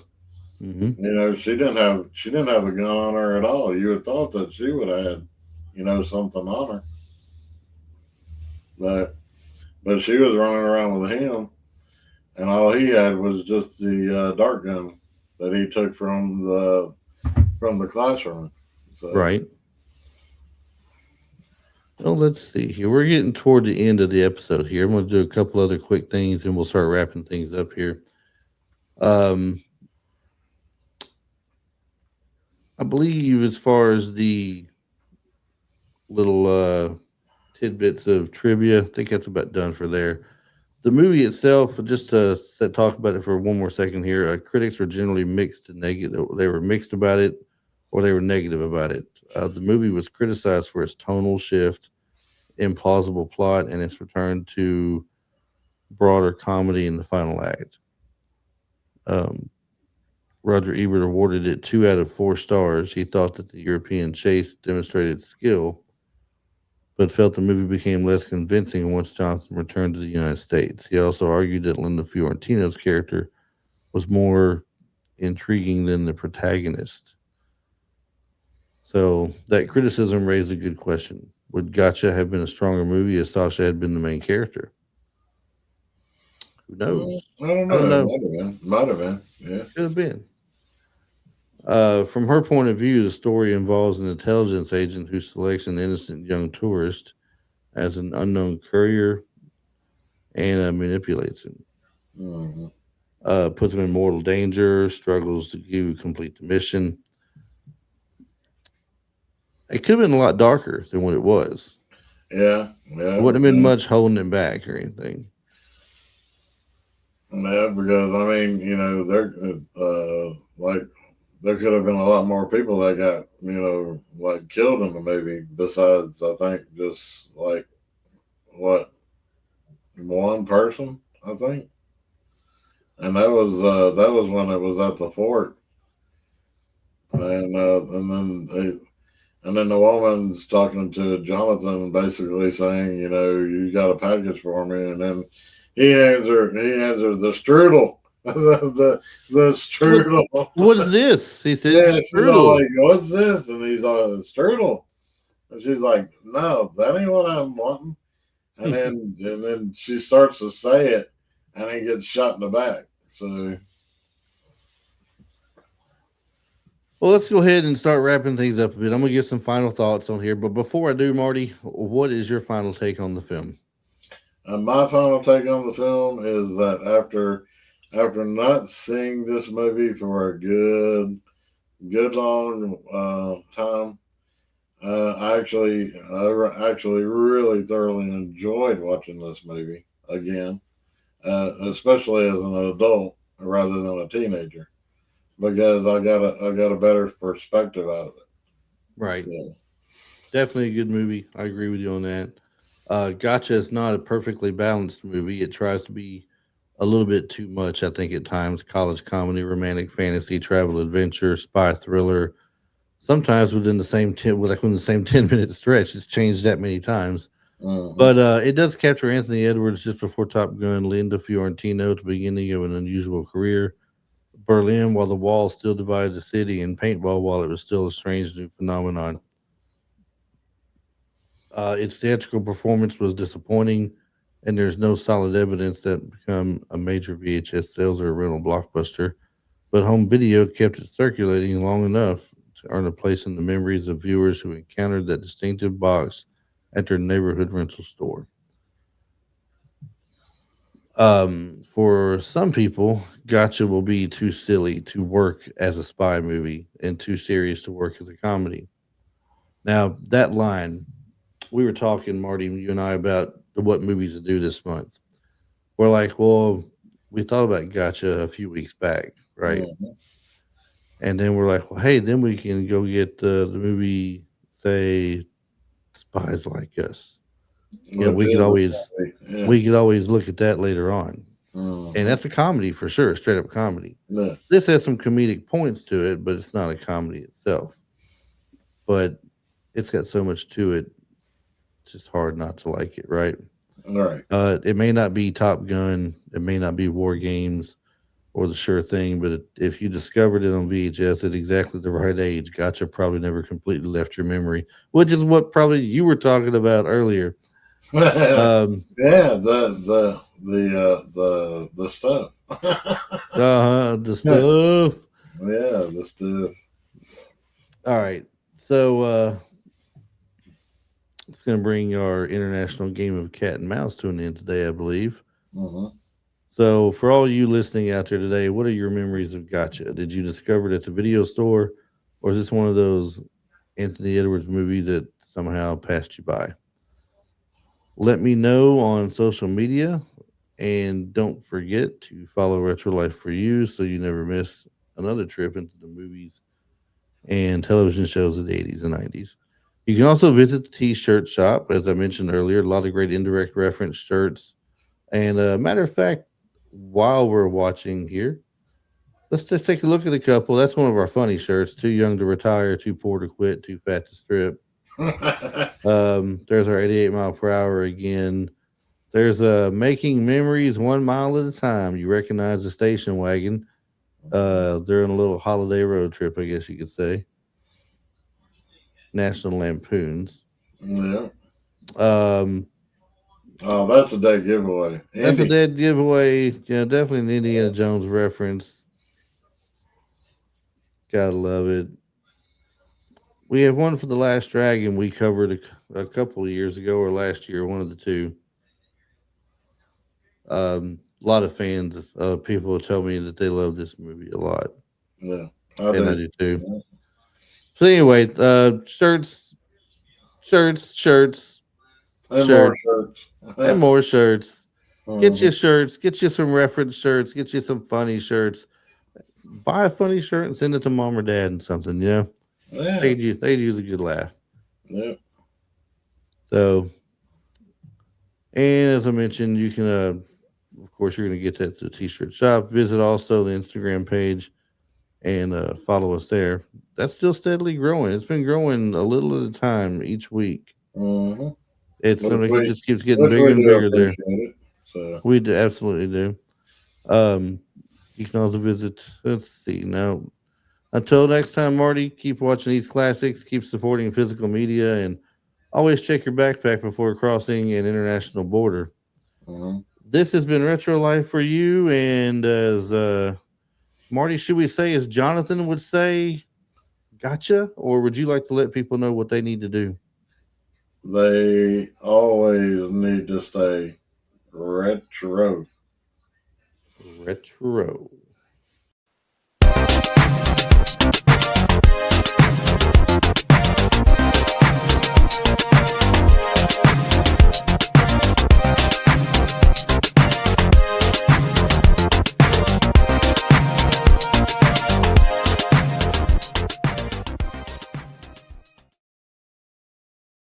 Hmm. She didn't have a gun on her at all. You would thought that she would have had, something on her, but she was running around with him, and all he had was just the dart gun that he took from the classroom. So Right. Well, let's see here. We're getting toward the end of the episode here. I'm going to do a couple other quick things and we'll start wrapping things up here. Um, I believe as far as the little tidbits of trivia, I think that's about done for there. The movie itself, just to talk about it for one more second here, critics were generally mixed and negative. They were mixed about it or they were negative about it. The movie was criticized for its tonal shift, implausible plot, and its return to broader comedy in the final act. Um, Roger Ebert awarded it 2 out of 4 stars. He thought that the European chase demonstrated skill, but felt the movie became less convincing once Johnson returned to the United States. He also argued that Linda Fiorentino's character was more intriguing than the protagonist. So that criticism raised a good question. Would Gotcha have been a stronger movie if Sasha had been the main character? Who knows? I don't I don't know. know. Might have been. Might have been. Yeah. Could have been. From her point of view, the story involves an intelligence agent who selects an innocent young tourist as an unknown courier and manipulates him, Hmm. puts him in mortal danger, struggles to complete the mission. It could have been a lot darker than what it was. Yeah. It Yeah. wouldn't have been Yeah. much holding it back or anything. Yeah. Because I mean, there, like, there could have been a lot more people that got, like killed in the movie. Besides, I think just like what one person, I think, and that was when it was at the fort, and then and then the woman's talking to Jonathan, basically saying, you got a package for me, and then he answered the strudel, the What's strudel. what is this? He said Yeah, she's all strudel. like, "What's this?" And he's all strudel, and she's like, "No, that ain't what I'm wanting." And then she starts to say it, and he gets shot in the back. So Well, let's go ahead and start wrapping things up a bit. I'm gonna give some final thoughts on here, but before I do, Marty, what is your final take on the film? my final take on the film is that after not seeing this movie for a good long time, I actually really thoroughly enjoyed watching this movie again, especially as an adult rather than a teenager, because I got a better perspective out of it. Right. So, Definitely a good movie. I agree with you on that. Gotcha is not a perfectly balanced movie. It tries to be a little bit too much, I think, at times. College comedy, romantic fantasy, travel adventure, spy thriller. Sometimes within the same like within the same 10-minute stretch, it's changed that many times. mhm. But it does capture Anthony Edwards just before Top Gun, Linda Fiorentino at the beginning of an unusual career, Berlin while the wall still divided the city, and paintball while it was still a strange new phenomenon. Its theatrical performance was disappointing, and there's no solid evidence that it become a major VHS sales or a rental blockbuster. But home video kept it circulating long enough to earn a place in the memories of viewers who encountered that distinctive box at their neighborhood rental store. For some people, Gotcha will be too silly to work as a spy movie and too serious to work as a comedy. Now, that line, we were talking, Marty, you and I, about what movies to do this month. We're like, well, we thought about Gotcha a few weeks back, right? Mhm. And then we're like, well, hey, then we can go get the movie, say, Spies Like Us. You know, Which is a comedy. Yeah. we could always look at that later on, and Mhm. that's a comedy for sure, straight up comedy. Yeah. This has some comedic points to it, but it's not a comedy itself. But it's got so much to it, it's just hard not to like it, right? All right. It may not be Top Gun, it may not be War Games or The Sure Thing, but if you discovered it on VHS at exactly the right age, Gotcha probably never completely left your memory, which is what probably you were talking about earlier. Yeah, Um, the stuff. the Yeah, stuff. the stuff. All right, so it's going to bring our international game of cat and mouse to an end today, I believe. Hmm. So, for all you listening out there today, what are your memories of Gotcha? Did you discover it at the video store, or is this one of those Anthony Edwards movies that somehow passed you by? Let me know on social media, and don't forget to follow Retro Life for You so you never miss another trip into the movies and television shows of the 80s and 90s. You can also visit the T-shirt shop, as I mentioned earlier. A lot of great indirect reference shirts. And matter of fact, while we're watching here, Let's just take a look at a couple. That's one of our funny shirts. Too young to retire, too poor to quit, too fat to strip. There's our 88 mile per hour again. There's making memories 1 mile at a time. You recognize the station wagon. They're on a little holiday road trip, I guess you could say. National Lampoons. Yeah. Um, Oh, that's a dead giveaway. that's a Andy. dead giveaway. Yeah, definitely an Indiana Jones reference. Gotta love it. We have one for the Last Dragon. We covered a couple of years ago or last year, one of the two. A lot of fans, people tell me that they love this movie a lot, Yeah, I and I do. do too. Yeah. So anyway, shirts, shirts, And more shirts, shirts. and more shirts. Get Mhm. you shirts. Get you some reference shirts. Get you some funny shirts. Buy a funny shirt and send it to mom or dad and something. You know, Yeah. they'd use a good laugh. Yeah. So, and as I mentioned, you can, of course, you're going to get that to the t-shirt shop. Visit also the Instagram page and follow us there. That's still steadily growing. It's been growing a little at a time each week. Hmm. It's Which like it we just keeps getting which bigger we and do bigger there. appreciate it. So We do, absolutely do. Um, you can also visit. Let's see now. Until next time, Marty, keep watching these classics, keep supporting physical media, and always check your backpack before crossing an international border. mhm. This has been Retro Life for you, and as Marty, should we say, as Jonathan would say, gotcha? Or would you like to let people know what they need to do? They always need to stay retro. Retro.